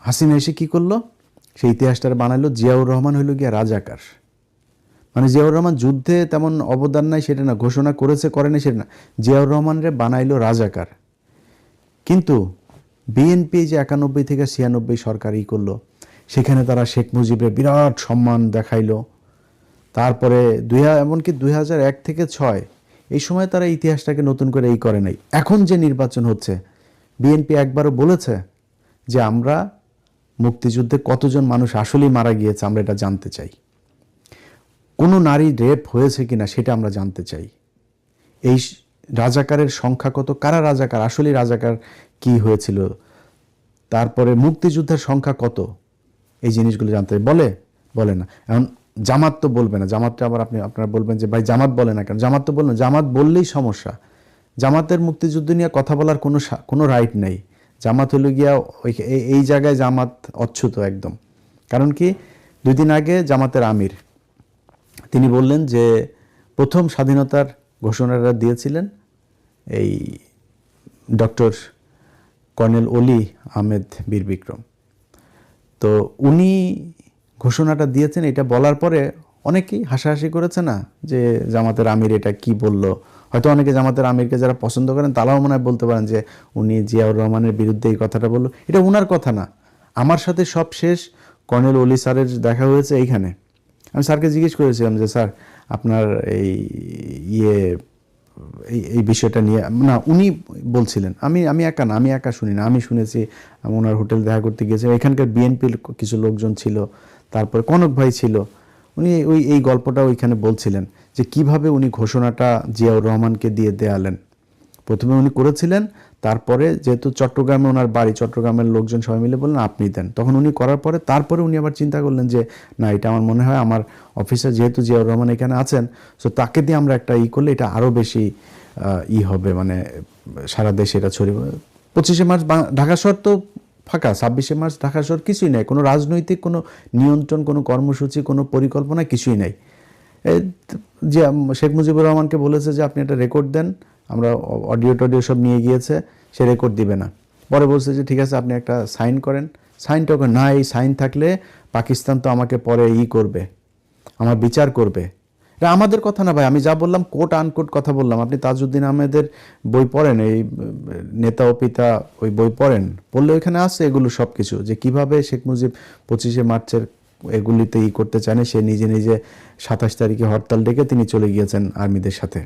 হাসিনা এসে কী করলো, সেই ইতিহাসটা বানাইলো জিয়াউর রহমান হইল গিয়া রাজাকার। মানে জিয়াউর রহমান যুদ্ধে তেমন অবদান নাই সেটা না, ঘোষণা করেছে করেনি সেটা না, জিয়াউর রহমানরে বানাইলো রাজাকার। কিন্তু বিএনপি যে 91 থেকে 96 সরকার করলো, সেখানে তারা শেখ মুজিবের বিরাট সম্মান দেখাইলো। তারপরে এমনকি 2001 থেকে 6 এই সময় তারা ইতিহাসটাকে নতুন করে করে নাই। এখন যে নির্বাচন হচ্ছে, বিএনপি একবারও বলেছে যে আমরা মুক্তিযুদ্ধে কতজন মানুষ আসলেই মারা গিয়েছে আমরা এটা জানতে চাই, কোনো নারী রেপ হয়েছে কিনা সেটা আমরা জানতে চাই, এই রাজাকারের সংখ্যা কত, কারা রাজাকার, আসলেই রাজাকার কি হয়েছিল, তারপরে মুক্তিযুদ্ধের সংখ্যা কত, এই জিনিসগুলো জানতে বলে না। এখন জামাত তো বলবে না, জামাতটা আবার আপনারা বলবেন যে ভাই জামাত বলে না কেন, জামাত তো বলবেন, জামাত বললেই সমস্যা। জামাতের মুক্তিযুদ্ধ নিয়ে কথা বলার কোনো রাইট নেই। জামাত হলো গিয়া এই জায়গায় জামাত অচ্যুত একদম। কারণ কি, 2 দিন আগে জামাতের আমির তিনি বললেন যে প্রথম স্বাধীনতার ঘোষণাটা দিয়েছিলেন এই ডক্টর কর্নেল অলি আহমেদ বীর বিক্রম। তো উনি ঘোষণাটা দিয়েছেন, এটা বলার পরে অনেকেই হাসাহাসি করেছে না যে জামাতের আমির এটা কি বলল। হয়তো অনেকে জামাতের আমিরকে যারা পছন্দ করেন তারাও মনে হয় বলতে পারেন যে উনি জিয়াউর রহমানের বিরুদ্ধে এই কথাটা বললো, এটা উনার কথা না। আমার সাথে সব শেষ কর্নেল অলি স্যারের দেখা হয়েছে এইখানে। আমি স্যারকে জিজ্ঞেস করেছিলাম যে স্যার আপনার এই বিষয়টা নিয়ে, না উনি বলছিলেন, আমি একা শুনি না, আমি শুনেছি, ওনার হোটেল দেখা করতে গিয়েছে, এখানকার বিএনপির কিছু লোকজন ছিল, তারপরে কনক ভাই ছিল, উনি এই গল্পটা ওইখানে বলছিলেন যে কিভাবে উনি ঘোষণাটা জিয়াউর রহমানকে দিয়ে দেয়ালেন। প্রথমে উনি করেছিলেন, তারপরে যেহেতু চট্টগ্রামে ওনার বাড়ি, চট্টগ্রামের লোকজন সবাই মিলে বললেন আপনি দেন, তখন উনি করার পরে তারপরে উনি আবার চিন্তা করলেন যে না, এটা আমার মনে হয় আমার অফিসার যেহেতু জিয়াউর রহমান এখানে আছেন, সো তাকে দিয়ে আমরা একটা করলে এটা আরও বেশি হবে, মানে সারা দেশে এটা ছড়িয়ে। 25শে মার্চ ঢাকা শহর তো ফাঁকা, 26শে মার্চ ঢাকা শহর কিছুই নেই, কোনো রাজনৈতিক কোনো নিয়ন্ত্রণ, কোনো কর্মসূচি, কোনো পরিকল্পনা কিছুই নেই। যে শেখ মুজিবুর রহমানকে বলেছে যে আপনি একটা রেকর্ড দেন, আমরা অডিও সব নিয়ে গিয়েছে, সে রেকর্ড দিবে না। পরে বলছে যে ঠিক আছে আপনি একটা সাইন করেন, সাইনটা না, এই সাইন থাকলে পাকিস্তান তো আমাকে পরে করবে, আমার বিচার করবে। এটা আমাদের কথা না ভাই, আমি যা বললাম কোট আনকোট কথা বললাম। আপনি তাজউদ্দিন আহমেদের বই পড়েন, এই নেতা ও পিতা, ওই বই পড়লে ওইখানে আছে এগুলো সব কিছু, যে কিভাবে শেখ মুজিব 25শে মার্চের এগুলিতে করতে চান, সে নিজে 27 তারিখে হরতাল ডেকে তিনি চলে গিয়েছেন আর্মিদের সাথে।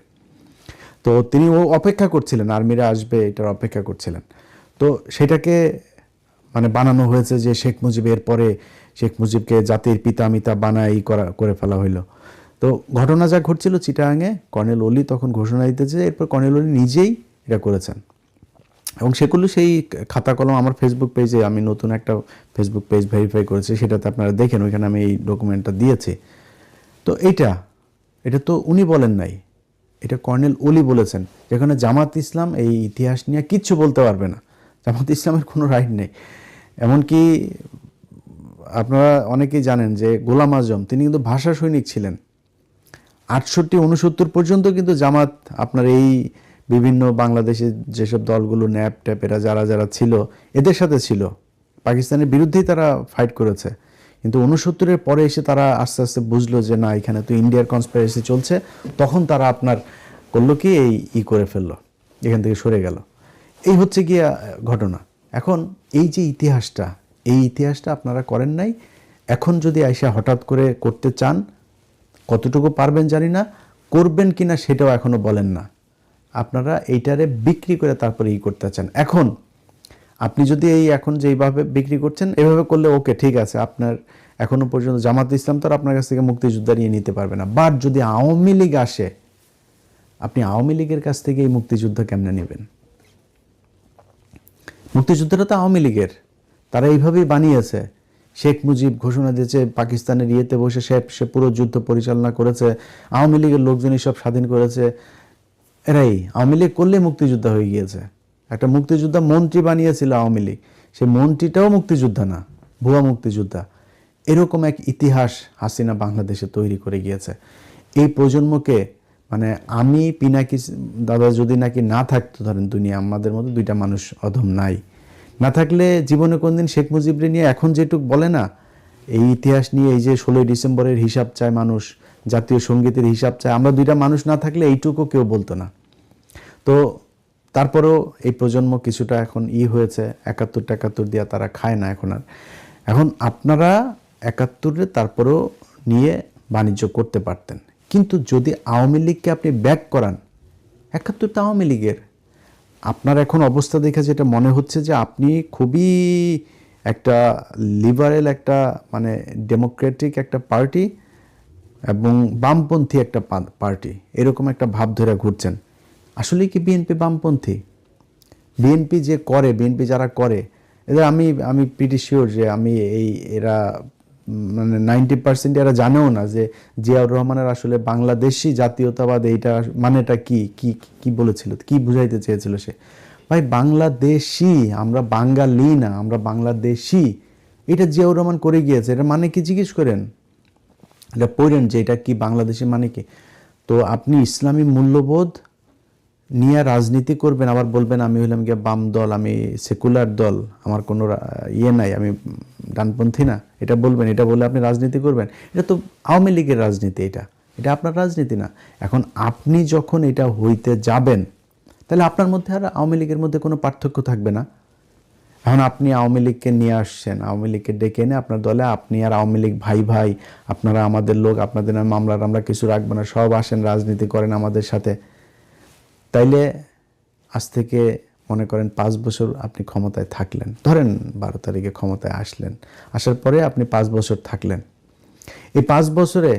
তো তিনি অপেক্ষা করছিলেন, আর্মিরা আসবে এটার অপেক্ষা করছিলেন। তো সেটাকে মানে বানানো হয়েছে যে শেখ মুজিবের পরে শেখ মুজিবকে জাতির পিতা মিতা বানায় করে ফেলা হইলো। তো ঘটনা যা ঘটছিল চিটাগাঙে, কর্নেল অলি তখন ঘোষণা দিতেছে, এরপর কর্নেল অলি নিজেই এটা করেছেন। এবং সেগুলো সেই খাতা কলম আমার ফেসবুক পেজে, আমি নতুন একটা ফেসবুক পেজ ভেরিফাই করেছি, সেটাতে আপনারা দেখেন, ওইখানে আমি এই ডকুমেন্টটা দিয়েছি। তো এটা তো উনি বলেন নাই, এটা কর্নেল অলি বলেছেন, যেখানে জামাত ইসলাম এই ইতিহাস নিয়ে কিচ্ছু বলতে পারবে না, জামাত ইসলামের কোনো রাইট নেই। এমনকি আপনারা অনেকেই জানেন যে গোলাম আজম তিনি কিন্তু ভাষা সৈনিক ছিলেন, 68-69 পর্যন্ত কিন্তু জামাত আপনার এই বিভিন্ন বাংলাদেশে যেসব দলগুলো ন্যাপ ট্যাপ এরা যারা ছিল এদের সাথে ছিল, পাকিস্তানের বিরুদ্ধেই তারা ফাইট করেছে। কিন্তু 69-এর পরে এসে তারা আস্তে আস্তে বুঝলো যে না, এখানে তো ইন্ডিয়ার কনস্পিরেসি চলছে, তখন তারা আপনার করলো কি এই করে ফেললো, এখান থেকে সরে গেল। এই হচ্ছে গিয়া ঘটনা। এখন এই যে ইতিহাসটা আপনারা করেন নাই, এখন যদি আইসা হঠাৎ করে করতে চান, কতটুকু পারবেন জানি না, করবেন কিনা সেটাও এখনো বলেন না। আপনারা এইটারে বিক্রি করে তারপরে করতে চান। এখন আপনি যদি এখন যেইভাবে বিক্রি করছেন, এভাবে করলে ওকে ঠিক আছে, আপনার এখনো পর্যন্ত জামাত ইসলাম তো আপনার কাছ থেকে মুক্তিযোদ্ধা নিয়ে নিতে পারবে না। বাট যদি আওয়ামী লীগ আসে, আপনি আওয়ামী লীগের কাছ থেকে এই মুক্তিযুদ্ধ কেমনে নেবেন? মুক্তিযুদ্ধটা তো আওয়ামী লীগের, তারা এইভাবেই বানিয়েছে। শেখ মুজিব ঘোষণা দিয়েছে, পাকিস্তানের বসে সে পুরো যুদ্ধ পরিচালনা করেছে, আওয়ামী লীগের লোকজনই সব স্বাধীন করেছে। এরাই আওয়ামী লীগ করলে মুক্তিযোদ্ধা হয়ে গিয়েছে। একটা মুক্তিযোদ্ধা মন্ত্রী বানিয়েছিল আওয়ামী লীগ, সেই মন্ত্রীটাও মুক্তিযোদ্ধা না, ভুয়া মুক্তিযোদ্ধা। এরকম এক ইতিহাস হাসিনা বাংলাদেশে তৈরি করে গিয়েছে। এই প্রজন্মকে মানে আমি পিনাকি দাদা যদি নাকি না থাকতো, ধরেন দুনিয়া আমাদের মধ্যে দুইটা মানুষ অধম নাই, না থাকলে জীবনে কোনদিন শেখ মুজিবরে নিয়ে এখন যেটুক বলে না, এই ইতিহাস নিয়ে এই যে 16ই ডিসেম্বরের হিসাব চায় মানুষ, জাতীয় সঙ্গীতের হিসাব চায়, আমরা দুইটা মানুষ না থাকলে এইটুকু কেউ বলতো না। তো তারপরেও এই প্রজন্ম কিছুটা এখন হয়েছে, 71 দিয়া তারা খায় না এখন আর। এখন আপনারা 71-এ তারপরেও নিয়ে বাণিজ্য করতে পারতেন, কিন্তু যদি আওয়ামী লীগকে আপনি ব্যাক করান, 71টা আওয়ামী লীগের, আপনার এখন অবস্থা দেখে যেটা মনে হচ্ছে যে আপনি খুবই একটা লিবারেল একটা মানে ডেমোক্রেটিক একটা পার্টি এবং বামপন্থী একটা পার্টি, এরকম একটা ভাব ধরে ঘুরছেন। আসলে কি বিএনপি বামপন্থী? বিএনপি যে করে, বিএনপি যারা করে এদের আমি প্রিটি শিওর যে এরা মানে 90% এরা জানেও না যে জিয়াউর রহমানের আসলে বাংলাদেশি জাতীয়তাবাদ এইটা মানেটা কি কি কি বলেছিল, কি বুঝাইতে চেয়েছিল সে। ভাই বাংলাদেশি, আমরা বাঙালি না, আমরা বাংলাদেশি, এটা জিয়াউর রহমান করে গিয়েছে। এটা মানে কি জিজ্ঞেস করেন, এটা পড়েন যে এটা কি বাংলাদেশি মানে কি। তো আপনি ইসলামী মূল্যবোধ নিয়ে রাজনীতি করবেন, আবার বলবেন আমি হলাম গিয়ে বাম দল, আমি সেকুলার দল, আমার কোনো নাই, আমি ডানপন্থী না, এটা বলবেন, এটা বলে আপনি রাজনীতি করবেন। এটা তো আওয়ামী লীগের রাজনীতি, এটা আপনার রাজনীতি না। এখন আপনি যখন এটা হইতে যাবেন, তাহলে আপনার মধ্যে আর আওয়ামী লীগের মধ্যে কোনো পার্থক্য থাকবে না। এখন আপনি আওয়ামী লীগকে নিয়ে আসছেন, আওয়ামী লীগকে ডেকে এনে আপনার দলে, আপনি আর আওয়ামী লীগ ভাই ভাই, আপনারা আমাদের লোক, আপনাদের মামলার আমরা কিছু রাখবো না, সব আসেন রাজনীতি করেন আমাদের সাথে। তাইলে আজ থেকে মনে করেন 5 বছর আপনি ক্ষমতায় থাকলেন, ধরেন 12 তারিখে ক্ষমতায় আসলেন, আসার পরে আপনি 5 বছর থাকলেন। এই 5 বছরে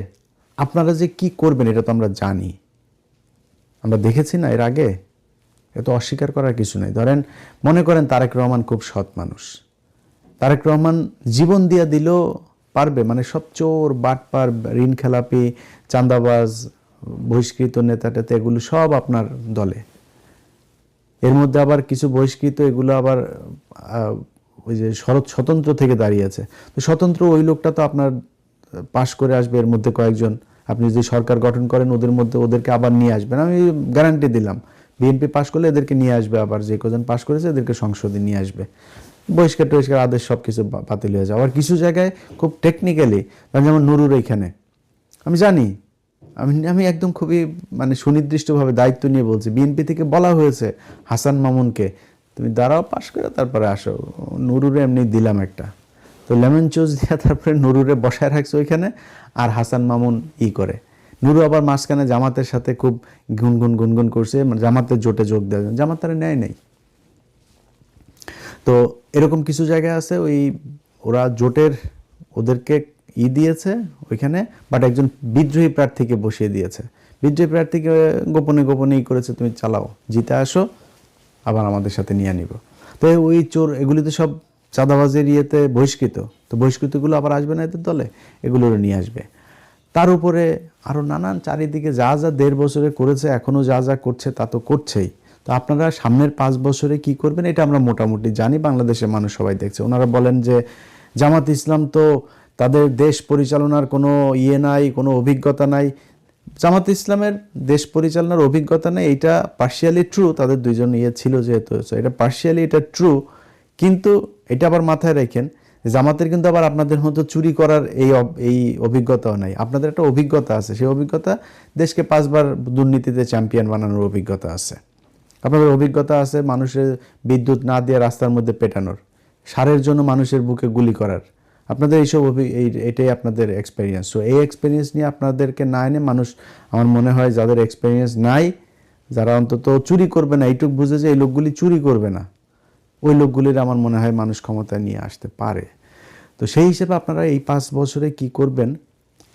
আপনারা যে কি করবেন এটা তো আমরা জানি, আমরা দেখেছি না এর আগে, এটা অস্বীকার করার কিছু নেই। ধরেন মনে করেন তারেক রহমান খুব সৎ মানুষ, তারেক রহমান জীবন দিয়া দিলেও পারবে, মানে সব চোর বাটপার ঋণ খেলাপি চাঁদাবাজ বহিষ্কৃত নেতাটাতে এগুলো সব আপনার দলে। এর মধ্যে আবার কিছু বহিষ্কৃত এগুলো আবার ওই যে স্বতন্ত্র থেকে দাঁড়িয়েছে, তো স্বতন্ত্র ওই লোকটা তো আপনার পাশ করে আসবে, এর মধ্যে কয়েকজন আপনি যদি সরকার গঠন করেন ওদের মধ্যে ওদেরকে আবার নিয়ে আসবেন, আমি গ্যারান্টি দিলাম। বিএনপি পাশ করলে এদেরকে নিয়ে আসবে, আবার যে কজন পাশ করেছে এদেরকে সংসদে নিয়ে আসবে, বহিষ্কার টহিষ্কার আদেশ সব কিছু বাতিল হয়ে যাবে। আবার কিছু জায়গায় খুব টেকনিক্যালি, যেমন নুরুর এইখানে আমি জানি, আমি একদম খুবই মানে সুনির্দিষ্টভাবে দায়িত্ব নিয়ে বলছি, বিএনপি থেকে বলা হয়েছে হাসান মামুনকে তুমি দাঁড়াও, পাশ করে তারপরে আসো, নুরুরে এমনি দিলাম একটা, তো লেমন চুজ দিয়ে তারপরে নুরুরে বসায় রাখছে ওইখানে, আর হাসান মামুন করে। নুরু আবার মাঝখানে জামাতের সাথে খুব গুনগুন করছে, জামাতের জোটে যোগ দেওয়া, জামাত তারা নেয় নাই। তো এরকম কিছু জায়গায় আছে ওই ওরা জোটের ওদেরকে দিয়েছে ওইখানে, বাট একজন বিদ্রোহী প্রার্থীকে বসিয়ে দিয়েছে, বিদ্রোহী প্রার্থীকে গোপনে গোপনে করে তুমি চালাও, জিতে আসো, আবার আমাদের সাথে নিয়ে নিব। তো ওই চোর এগুলি তো সব চাঁদাবাজের ইয়েতে বহিষ্কৃত, তো বহিষ্কৃতগুলো আবার আসবে না এদের দলে, এগুলোর নিয়ে আসবে। তার উপরে আরও নানান চারিদিকে যা যা 1.5 বছরে করেছে, এখনও যা যা করছে তা তো করছেই। তো আপনারা সামনের 5 বছরে কি করবেন এটা আমরা মোটামুটি জানি, বাংলাদেশের মানুষ সবাই দেখছে। ওনারা বলেন যে জামাত ইসলাম তো তাদের দেশ পরিচালনার কোনো নাই, কোনো অভিজ্ঞতা নাই। জামাত ইসলামের দেশ পরিচালনার অভিজ্ঞতা নেই, এটা পার্শিয়ালি ট্রু, তাদের দুইজন ছিল যেহেতু, এটা পার্শিয়ালি এটা ট্রু, কিন্তু এটা আবার মাথায় রাখেন জামাতের কিন্তু আবার আপনাদের মতো চুরি করার এই অভিজ্ঞতাও নাই। আপনাদের একটা অভিজ্ঞতা আছে, সেই অভিজ্ঞতা দেশকে 5 বার দুর্নীতিতে চ্যাম্পিয়ন বানানোর অভিজ্ঞতা আছে। আপনাদের অভিজ্ঞতা আছে মানুষের বিদ্যুৎ না দিয়ে রাস্তার মধ্যে পেটানোর, সারের জন্য মানুষের বুকে গুলি করার, আপনাদের এইসব এটাই আপনাদের এক্সপেরিয়েন্স। সো এই এক্সপেরিয়েন্স নিয়ে আপনাদেরকে না এনে মানুষ, আমার মনে হয় যাদের এক্সপেরিয়েন্স নাই, যারা অন্তত চুরি করবে না, এইটুক বুঝে যে এই লোকগুলি চুরি করবে না, ওই লোকগুলির আমার মনে হয় মানুষ ক্ষমতায় নিয়ে আসতে পারে। তো সেই হিসেবে আপনারা এই 5 বছরে কি করবেন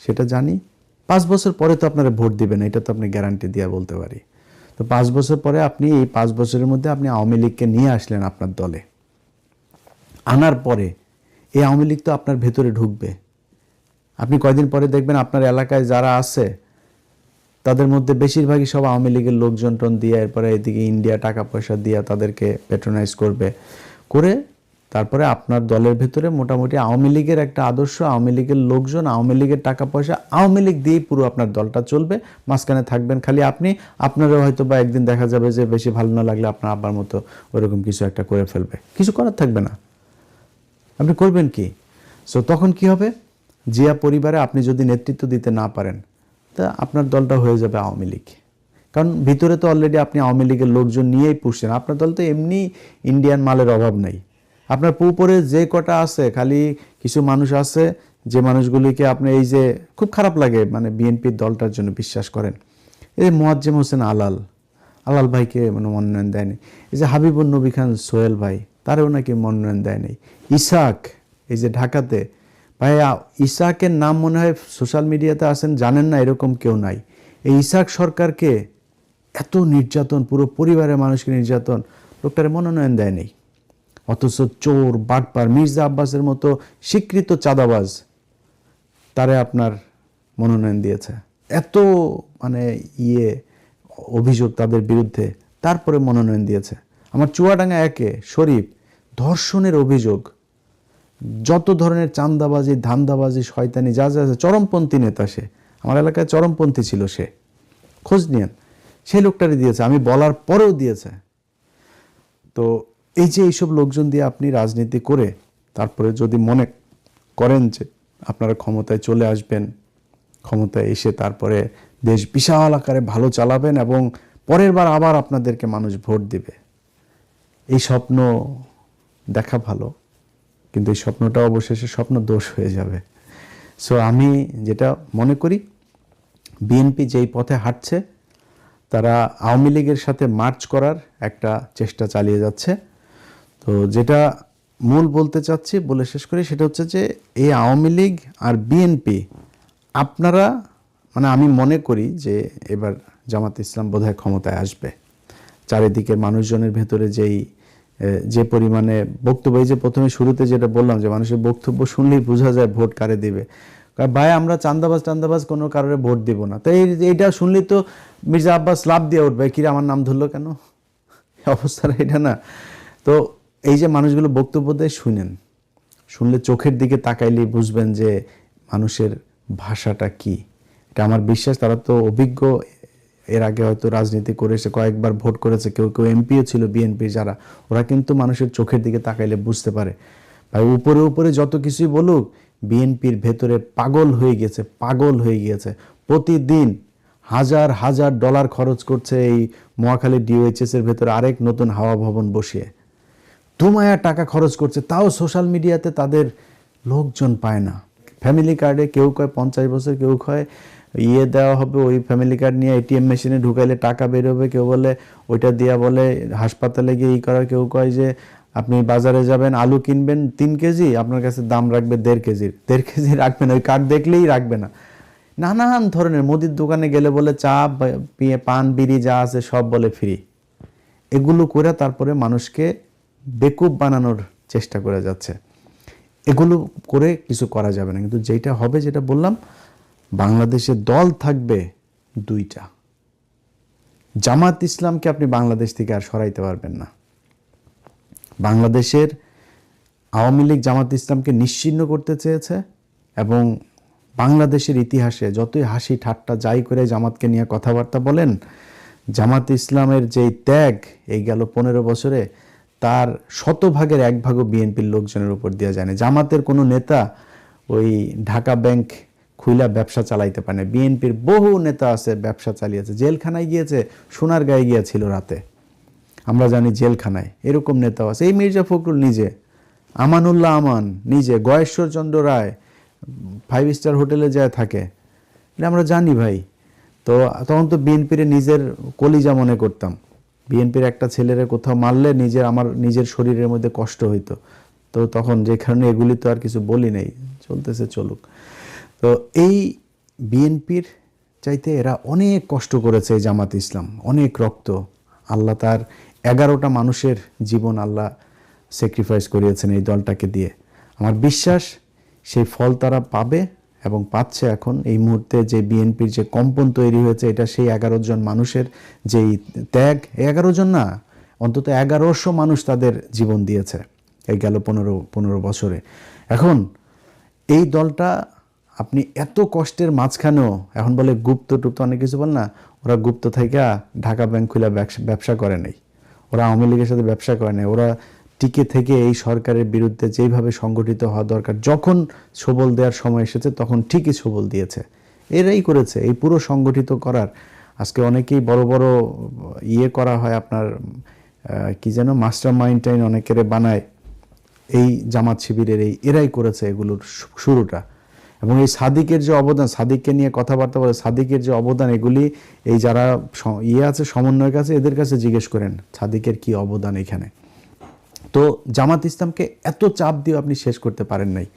সেটা জানি। 5 বছর পরে তো আপনারা ভোট দিবেন, এটা তো আপনি গ্যারান্টি দিয়ে বলতে পারি। তো 5 বছর পরে আপনি এই 5 বছরের মধ্যে আপনি আওয়ামী লীগকে নিয়ে আসলেন আপনার দলে, আনার পরে এই আওয়ামী লীগ তো আপনার ভেতরে ঢুকবে। আপনি কয়দিন পরে দেখবেন আপনার এলাকায় যারা আছে তাদের মধ্যে বেশিরভাগই সব আওয়ামী লীগের লোকজন টন দিয়ে এরপরে এদিকে ইন্ডিয়া টাকা পয়সা দিয়ে তাদেরকে প্যাট্রোনাইজ করবে করে তারপরে আপনার দলের ভেতরে মোটামুটি আওয়ামী লীগের একটা আদর্শ, আওয়ামী লীগের লোকজন, আওয়ামী লীগের টাকা পয়সা, আওয়ামী লীগ দিয়েই পুরো আপনার দলটা চলবে, মাঝখানে থাকবেন খালি আপনি। আপনারও হয়তো বা একদিন দেখা যাবে যে বেশি ভালো না লাগলে আপনার আব্বার মতো ওরকম কিছু একটা করে ফেলবে, কিছু করার থাকবে না, আপনি করবেন কি? সো তখন কি হবে, জিয়া পরিবারে আপনি যদি নেতৃত্ব দিতে না পারেন তা আপনার দলটা হয়ে যাবে আওয়ামী লীগ। কারণ ভিতরে তো অলরেডি আপনি আওয়ামী লীগের লোকজন নিয়েই পুষছেন, আপনার দল তো এমনি ইন্ডিয়ান মালের অভাব নাই। আপনার উপরে যে কটা আছে খালি কিছু মানুষ আছে যে মানুষগুলিকে আপনি এই যে খুব খারাপ লাগে মানে বিএনপির দলটার জন্য বিশ্বাস করেন, এই মোয়াজ্জেম হোসেন আলাল ভাইকে মানে মনোনয়ন দেয়নি, এই যে হাবিবুর নবী খান সোহেল ভাই তারও নাকি মনোনয়ন দেয়নি, ইসাক এই যে ঢাকাতে ভাই, ইসাকের নাম মনে হয় সোশ্যাল মিডিয়াতে আসেন জানেন না এরকম কেউ নাই। এই ইসাক সরকারকে এত নির্যাতন, পুরো পরিবারের মানুষকে নির্যাতন, লোকটারে মনোনয়ন দেয়নি। অথচ চোর বাটপার মির্জা আব্বাসের মতো স্বীকৃত চাঁদাবাজ তারে আপনার মনোনয়ন দিয়েছে, এত মানে অভিযোগ তাদের বিরুদ্ধে, তারপরে মনোনয়ন দিয়েছে। আমার চুয়াডাঙ্গা একে শরীফ ধর্ষণের অভিযোগ, যত ধরনের চাঁদাবাজি ধান্দাবাজি শয়তানি যা যা আছে, চরমপন্থী নেতা সে, আমার এলাকায় চরমপন্থী ছিল সে, খোঁজ নিয়েন, সেই লোকটারই দিয়েছে, আমি বলার পরেও দিয়েছে। তো এই যে এইসব লোকজন দিয়ে আপনি রাজনীতি করে তারপরে যদি মনে করেন যে আপনারা ক্ষমতায় চলে আসবেন, ক্ষমতায় এসে তারপরে দেশ বিশাল আকারে ভালো চালাবেন এবং পরের বার আবার আপনাদেরকে মানুষ ভোট দিবে, এই স্বপ্ন দেখা ভালো, কিন্তু এই স্বপ্নটা অবশেষে স্বপ্ন দোষ হয়ে যাবে। সো আমি যেটা মনে করি, বিএনপি যেই পথে হাঁটছে তারা আওয়ামী লীগের সাথে মার্চ করার একটা চেষ্টা চালিয়ে যাচ্ছে। তো যেটা মূল বলতে চাচ্ছি, বলে শেষ করি, সেটা হচ্ছে যে এই আওয়ামী লীগ আর বিএনপি আপনারা মানে আমি মনে করি যে এবার জামাত ইসলাম বোধহয় ক্ষমতায় আসবে। চারিদিকে মানুষজনের ভেতরে যে পরিমাণে বক্তব্য, এই যে প্রথমে শুরুতে যেটা বললাম যে মানুষের বক্তব্য শুনলেই বোঝা যায় ভোট কারে দিবে। ভাই আমরা চান্দাবাজ কোনো কারণে ভোট দিব না, তো এইটা শুনলেই তো মির্জা আব্বাস লাভ দিয়ে উঠবে, কিরে আমার নাম ধরলো কেন, অবস্থাটা এটা না। তো এই যে মানুষগুলো বক্তব্য দেয় শুনলে চোখের দিকে তাকাইলেই বুঝবেন যে মানুষের ভাষাটা কি। এটা আমার বিশ্বাস, তারা তো অভিজ্ঞ, এর আগে হয়তো রাজনীতি করে এসে কয়েকবার ভোট করেছে, কেউ কেউ এমপিও ছিল বিএনপির যারা, ওরা কিন্তু মানুষের চোখের দিকে তাকাইলে বুঝতে পারে। ভাই উপরে যত কিছুই বলুক, বিএনপির ভেতরে পাগল হয়ে গিয়েছে। প্রতিদিন হাজার হাজার ডলার খরচ করছে এই মহাখালী ডিওএইচএস এর ভেতরে আরেক নতুন হাওয়া ভবন বসিয়ে, ধুমায়া টাকা খরচ করছে, তাও সোশ্যাল মিডিয়াতে তাদের লোকজন পায় না। ফ্যামিলি কার্ডে কেউ কয় 50 বছর, কেউ কয় দেওয়া হবে, ওই ফ্যামিলি কার্ড নিয়ে এটিএম মেশিনে ঢুকাইলে টাকা বেরোবে, কেউ বলে ওইটা দিয়া বলে হাসপাতালে গিয়ে করার, কেউ কয় যে আপনি বাজারে যাবেন আলু কিনবেন 3 কেজি, আপনার কাছে দাম রাখবে 1.5 কেজির, 1.5 কেজি রাখবেন, ওই কার্ড দেখলেই রাখবে না। নানান ধরনের, মুদির দোকানে গেলে বলে চা পান বিড়ি যা আছে সব বলে ফ্রি। এগুলো করে তারপরে মানুষকে বেকুব বানানোর চেষ্টা করে যাচ্ছে। এগুলো করে কিছু করা যাবে না, কিন্তু যেটা হবে, যেটা বললাম, বাংলাদেশে দল থাকবে 2টা। জামাত ইসলামকে আপনি বাংলাদেশ থেকে আর সরাইতে পারবেন না। বাংলাদেশের আওয়ামী লীগ জামাত ইসলামকে নিশ্চিহ্ন করতে চেয়েছে এবং বাংলাদেশের ইতিহাসে যতই হাসি ঠাট্টা যাই করে জামাতকে নিয়ে কথাবার্তা বলেন, জামাত ইসলামের যেই ত্যাগ এই গেল 15 বছরে, তার 100 ভাগের 1 ভাগও বিএনপির লোকজনের উপর দেওয়া যায় না। জামাতের কোনো নেতা ওই ঢাকা ব্যাংক খুইলা ব্যবসা চালাইতে পারে না। বিএনপির বহু নেতা আছে ব্যবসা চালিয়েছে, জেলখানায় গিয়েছে, সোনারগাঁয়ে গিয়েছিল রাতে, আমরা জানি জেলখানায়, এরকম নেতাও আছে। এই মির্জা ফখরুল নিজে, আমানুল্লাহ আমান নিজে, গয়েশ্বরচন্দ্র রায় 5 স্টার হোটেলে যায় থাকে, এটা আমরা জানি ভাই। তো তখন তো বিএনপির নিজের কলিজা মনে করতাম, বিএনপির একটা ছেলেরে কোথাও মারলে আমার নিজের শরীরের মধ্যে কষ্ট হইতো। তো তখন যে কারণে এগুলি তো আর কিছু বলি নাই, চলতেছে চলুক। তো এই বিএনপির চাইতে এরা অনেক কষ্ট করেছে, এই জামাত ইসলাম অনেক রক্ত, আল্লাহ তার 11টা মানুষের জীবন আল্লাহ স্যাক্রিফাইস করিয়েছেন এই দলটাকে দিয়ে। আমার বিশ্বাস সেই ফল তারা পাবে এবং পাচ্ছে এখন এই মুহূর্তে যে বিএনপির যে কম্পন তৈরি হয়েছে, এটা সেই 11 জন মানুষের যেই ত্যাগ, 11 জন না, অন্তত 1100 মানুষ তাদের জীবন দিয়েছে এই গেল 15 বছরে। এখন এই দলটা আপনি এত কষ্টের মাঝখানেও এখন বলে গুপ্ত টুপ্ত অনেক কিছু বল না, ওরা গুপ্ত থেকে ঢাকা ব্যাংক খুলে ব্যবসা করে নাই, ওরা আওয়ামী লীগের সাথে ব্যবসা করে নাই, ওরা টিকে থেকে এই সরকারের বিরুদ্ধে যেইভাবে সংগঠিত হওয়া দরকার, যখন সবল দেওয়ার সময় এসেছে তখন ঠিকই সবল দিয়েছে। এরাই করেছে এই পুরো সংগঠিত করার। আজকে অনেকেই বড় বড় করা হয় আপনার কি যেন মাস্টার মাইন্ড অনেকের বানায়, এই জামাত শিবিরের এরাই করেছে এগুলোর শুরুটা। এবং এই সাদিকের যে অবদান, সাদিককে নিয়ে কথাবার্তা বলে, সাদিকের যে অবদান, এগুলি এই যারা আছে সমন্বয়ের কাছে, এদের কাছে জিজ্ঞেস করেন সাদিকের কি অবদান এখানে। তো জামাত ইসলামকে এত চাপ দিয়ে আপনি শেষ করতে পারেন নাই।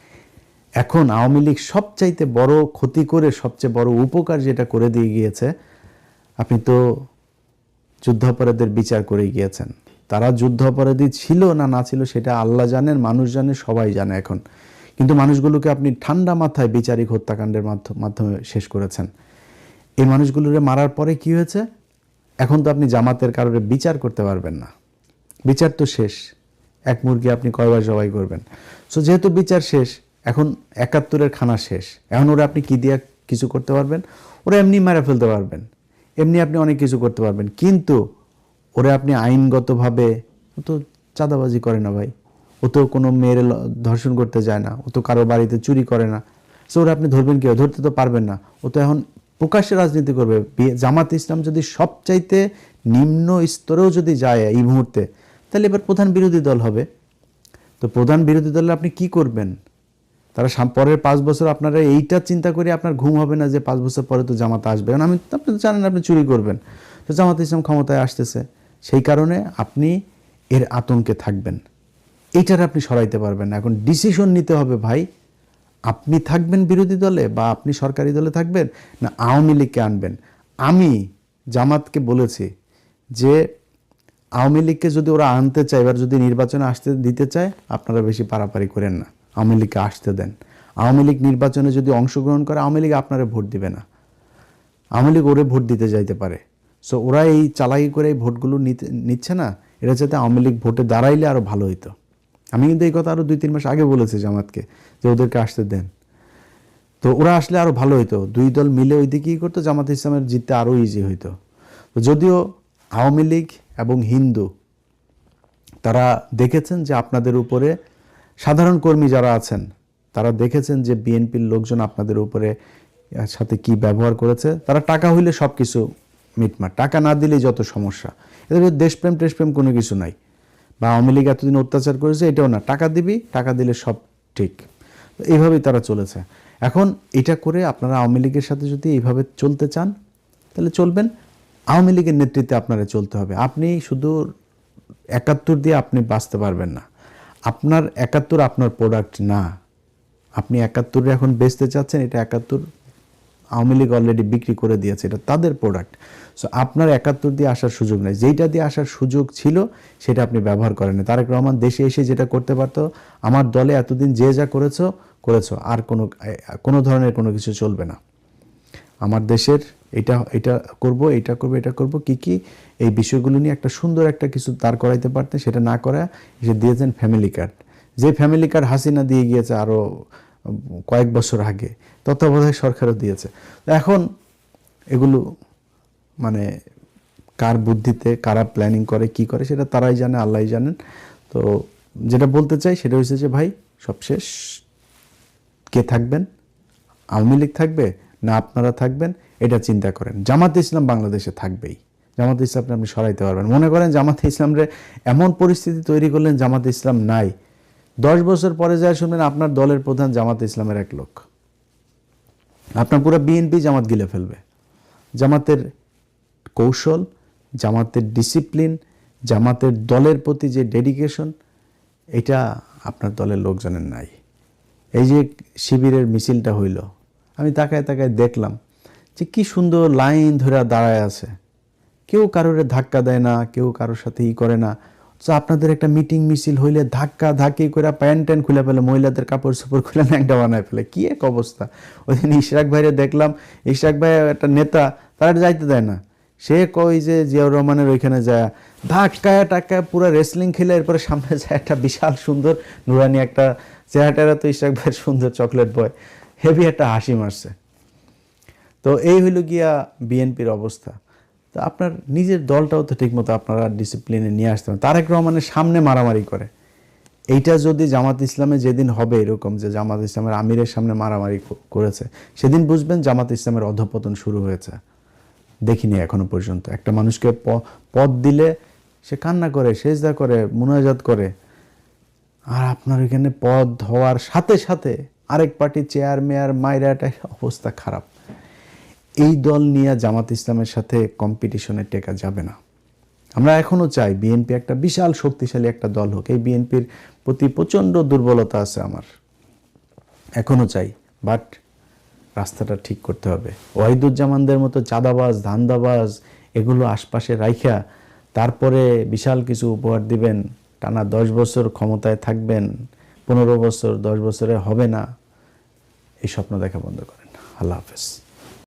এখন আওয়ামী লীগ সবচাইতে বড় ক্ষতি করে সবচেয়ে বড় উপকার যেটা করে দিয়ে গিয়েছে, আপনি তো যুদ্ধাপরাধীদের বিচার করে গিয়েছেন। তারা যুদ্ধাপরাধী ছিল না ছিল সেটা আল্লাহ জানেন, মানুষ জানে, সবাই জানে এখন। কিন্তু মানুষগুলোকে আপনি ঠান্ডা মাথায় বিচারিক হত্যাকাণ্ডের মাধ্যমে শেষ করেছেন। এই মানুষগুলোরে মারার পরে কি হয়েছে? এখন তো আপনি জামাতের কারণে বিচার করতে পারবেন না, বিচার তো শেষ। এক মুরগি আপনি কয়বার জবাই করবেন? সো যেহেতু বিচার শেষ, এখন 71-এর খানা শেষ, এখন ওরা আপনি কি দিয়ে কিছু করতে পারবেন? ওরা এমনি মারা ফেলতে পারবেন, এমনি আপনি অনেক কিছু করতে পারবেন, কিন্তু ওরা আপনি আইনগতভাবে, ও তো চাঁদাবাজি করে না ভাই, ও তো কোনো মেয়ের ধর্ষণ করতে যায় না, ও তো কারো বাড়িতে চুরি করে না। সো ওরা আপনি ধরবেন কি? ধরতে তো পারবেন না। ও তো এখন প্রকাশ্যে রাজনীতি করবে। জামাত ইসলাম যদি সবচাইতে নিম্ন স্তরেও যদি যায় এই মুহূর্তে, তাহলে এবার প্রধান বিরোধী দল হবে। তো প্রধান বিরোধী দলে আপনি কি করবেন? তারা পরের 5 বছর আপনারা এইটা চিন্তা করে আপনার ঘুম হবে না যে 5 বছর পরে তো জামাত আসবে, কারণ আপনি জানেন আপনি চুরি করবেন। তো জামাত ইসলাম ক্ষমতায় আসতেছে, সেই কারণে আপনি এর আতঙ্কে থাকবেন। এইটার আপনি সরাইতে পারবেন না। এখন ডিসিশন নিতে হবে ভাই, আপনি থাকবেন বিরোধী দলে বা আপনি সরকারি দলে থাকবেন, না আওয়ামী লীগকে আনবেন। আমি জামাতকে বলেছি যে আওয়ামী লীগকে যদি ওরা আনতে চায়, এবার যদি নির্বাচনে আসতে দিতে চায়, আপনারা বেশি পারাপারি করেন না, আওয়ামী লীগকে আসতে দেন। আওয়ামী লীগ নির্বাচনে যদি অংশগ্রহণ করে, আওয়ামী লীগ আপনারা ভোট দিবে না, আওয়ামী লীগ ওরে ভোট দিতে যাইতে পারে। সো ওরা এই চালাকি করে এই ভোটগুলো নিচ্ছে না, এটা যাতে আওয়ামী লীগ ভোটে দাঁড়াইলে আরও ভালো হইতো। আমি কিন্তু এই কথা আরও 2-3 মাস আগে বলেছি জামাতকে যে ওদেরকে আসতে দেন, তো ওরা আসলে আরও ভালো হইতো। 2 দল মিলে ওই দিকেই করতো, জামাত ইসলামের জিততে আরও ইজি হইতো। তো যদিও আওয়ামী লীগ এবং হিন্দু তারা দেখেছেন যে আপনাদের উপরে, সাধারণ কর্মী যারা আছেন তারা দেখেছেন যে বিএনপির লোকজন আপনাদের উপরে সাথে কি ব্যবহার করেছে। তারা টাকা হইলে সব কিছু মিটমাট, টাকা না দিলেই যত সমস্যা। এদের দেশপ্রেম টেশপ্রেম কোনো কিছু নাই, বা আওয়ামী লীগ এতদিন অত্যাচার করেছে এটাও না, টাকা দিবি, টাকা দিলে সব ঠিক। এইভাবেই তারা চলেছে। এখন এটা করে আপনারা আওয়ামী লীগের সাথে যদি এইভাবে চলতে চান তাহলে চলবেন, আওয়ামী লীগের নেতৃত্বে আপনারা চলতে হবে। আপনি শুধু 71 দিয়ে আপনি বাঁচতে পারবেন না। আপনার 71 আপনার প্রোডাক্ট না, আপনি 71 এখন বেচতে চাচ্ছেন, এটা 71 আওয়ামী লীগ অলরেডি বিক্রি করে দিয়েছে, এটা তাদের প্রোডাক্ট। সো আপনার 71 দিয়ে আসার সুযোগ নেই, যেইটা দিয়ে আসার সুযোগ ছিল সেটা আপনি ব্যবহার করেন। তারেক রহমান দেশে এসে যেটা করতে পারতো, আমার দলে এতদিন যে যা করেছো, আর কোনো ধরনের কোনো কিছু চলবে না। আমার দেশের এটা করব, এটা করব, কি এই বিষয়গুলো নিয়ে একটা সুন্দর একটা কিছু দাঁড় করাইতে পারতেন, সেটা না করে এসে দিয়েছেন ফ্যামিলি কার্ড। যে ফ্যামিলি কার্ড হাসিনা দিয়ে গিয়েছে আরও কয়েক বছর আগে, তত্ত্বাবধায়ক সরকারও দিয়েছে। এখন এগুলো মানে কার বুদ্ধিতে কারা প্ল্যানিং করে কি করে সেটা তারাই জানে, আল্লাহই জানেন। তো যেটা বলতে চাই সেটা হচ্ছে যে ভাই, সবশেষ কে থাকবেন? আওয়ামী লীগ থাকবে না আপনারা থাকবেন? এটা চিন্তা করেন। জামাতে ইসলাম বাংলাদেশে থাকবেই, জামাতে ইসলামকে আপনি সরাইতে পারবেন। মনে করেন জামাতে ইসলামরে এমন পরিস্থিতি তৈরি করলেন জামাতে ইসলাম নাই, 10 বছর পরে যায় শুনবেন আপনার দলের প্রধান জামাতে ইসলামের এক লোক, আপনার পুরো বিএনপি জামাত গিলে ফেলবে। জামাতের কৌশল, জামাতের ডিসিপ্লিন, জামাতের দলের প্রতি যে ডেডিকেশন, এটা আপনার দলের লোকজনের নাই। এই যে শিবিরের মিছিলটা হইল, আমি তাকায় দেখলাম যে কি সুন্দর লাইন ধরে দাঁড়ায় আছে, কেউ কারোর ধাক্কা দেয় না, কেউ কারোর সাথে করে না, তো আপনাদের একটা মিটিং মিছিল হইলে ধাক্কা ধাক্কি করে প্যান্ট ট্যান্ট খুলে ফেলে, মহিলাদের কাপড় চোপড় খুলে ন্যাংটা বানায় ফেলে, কি এক অবস্থা। ওই দিন ইশরাক ভাইরে দেখলাম, ইশরাক ভাই একটা নেতা, তারা যাইতে দেয় না, সে কই যে জিয়াউর রহমানের ওইখানে যায় ধাক্কায় টাক্কায় পুরো রেসলিং খেলে এরপরে সামনে যায় একটা বিশাল সুন্দর নুরানি একটা চেহারাটা, তো ইশরাক ভাইয়ের সুন্দর চকলেট বয়, হেভি একটা হাসি মারছে। তো এই হইল গিয়া বিএনপির অবস্থা। তো আপনার নিজের দলটাও তো ঠিকমতো আপনারা ডিসিপ্লিনে নিয়ে আসতে হবে। তারেক রহমানের সামনে মারামারি করে, এইটা যদি জামাত ইসলামে যেদিন হবে এরকম যে জামাত ইসলামের আমিরের সামনে মারামারি করেছে, সেদিন বুঝবেন জামাত ইসলামের অধঃপতন শুরু হয়েছে। দেখিনি এখনো পর্যন্ত একটা মানুষকে পদ দিলে সে কান্না করে, সেজদা করে, মুনাজাত করে, আর আপনার এখানে পদ হওয়ার সাথে সাথে আরেক পার্টি চেয়ার মেয়ার মাইরাটার অবস্থা খারাপ। এই দল নিয়ে জামাত ইসলামের সাথে কম্পিটিশনে টেকা যাবে না। আমরা এখনও চাই বিএনপি একটা বিশাল শক্তিশালী একটা দল হোক। এই বিএনপির প্রতি প্রচণ্ড দুর্বলতা আছে আমার, এখনও চাই, বাট রাস্তাটা ঠিক করতে হবে। ওয়াহিদুজ্জামানদের মতো চাঁদাবাজ ধান্দাবাজ এগুলো আশপাশে রাইখা তারপরে বিশাল কিছু উপহার দিবেন, টানা 10 বছর ক্ষমতায় থাকবেন, 15 বছর 10 বছরে হবে না, এই স্বপ্ন দেখা বন্ধ করেন। আল্লাহ হাফেজ।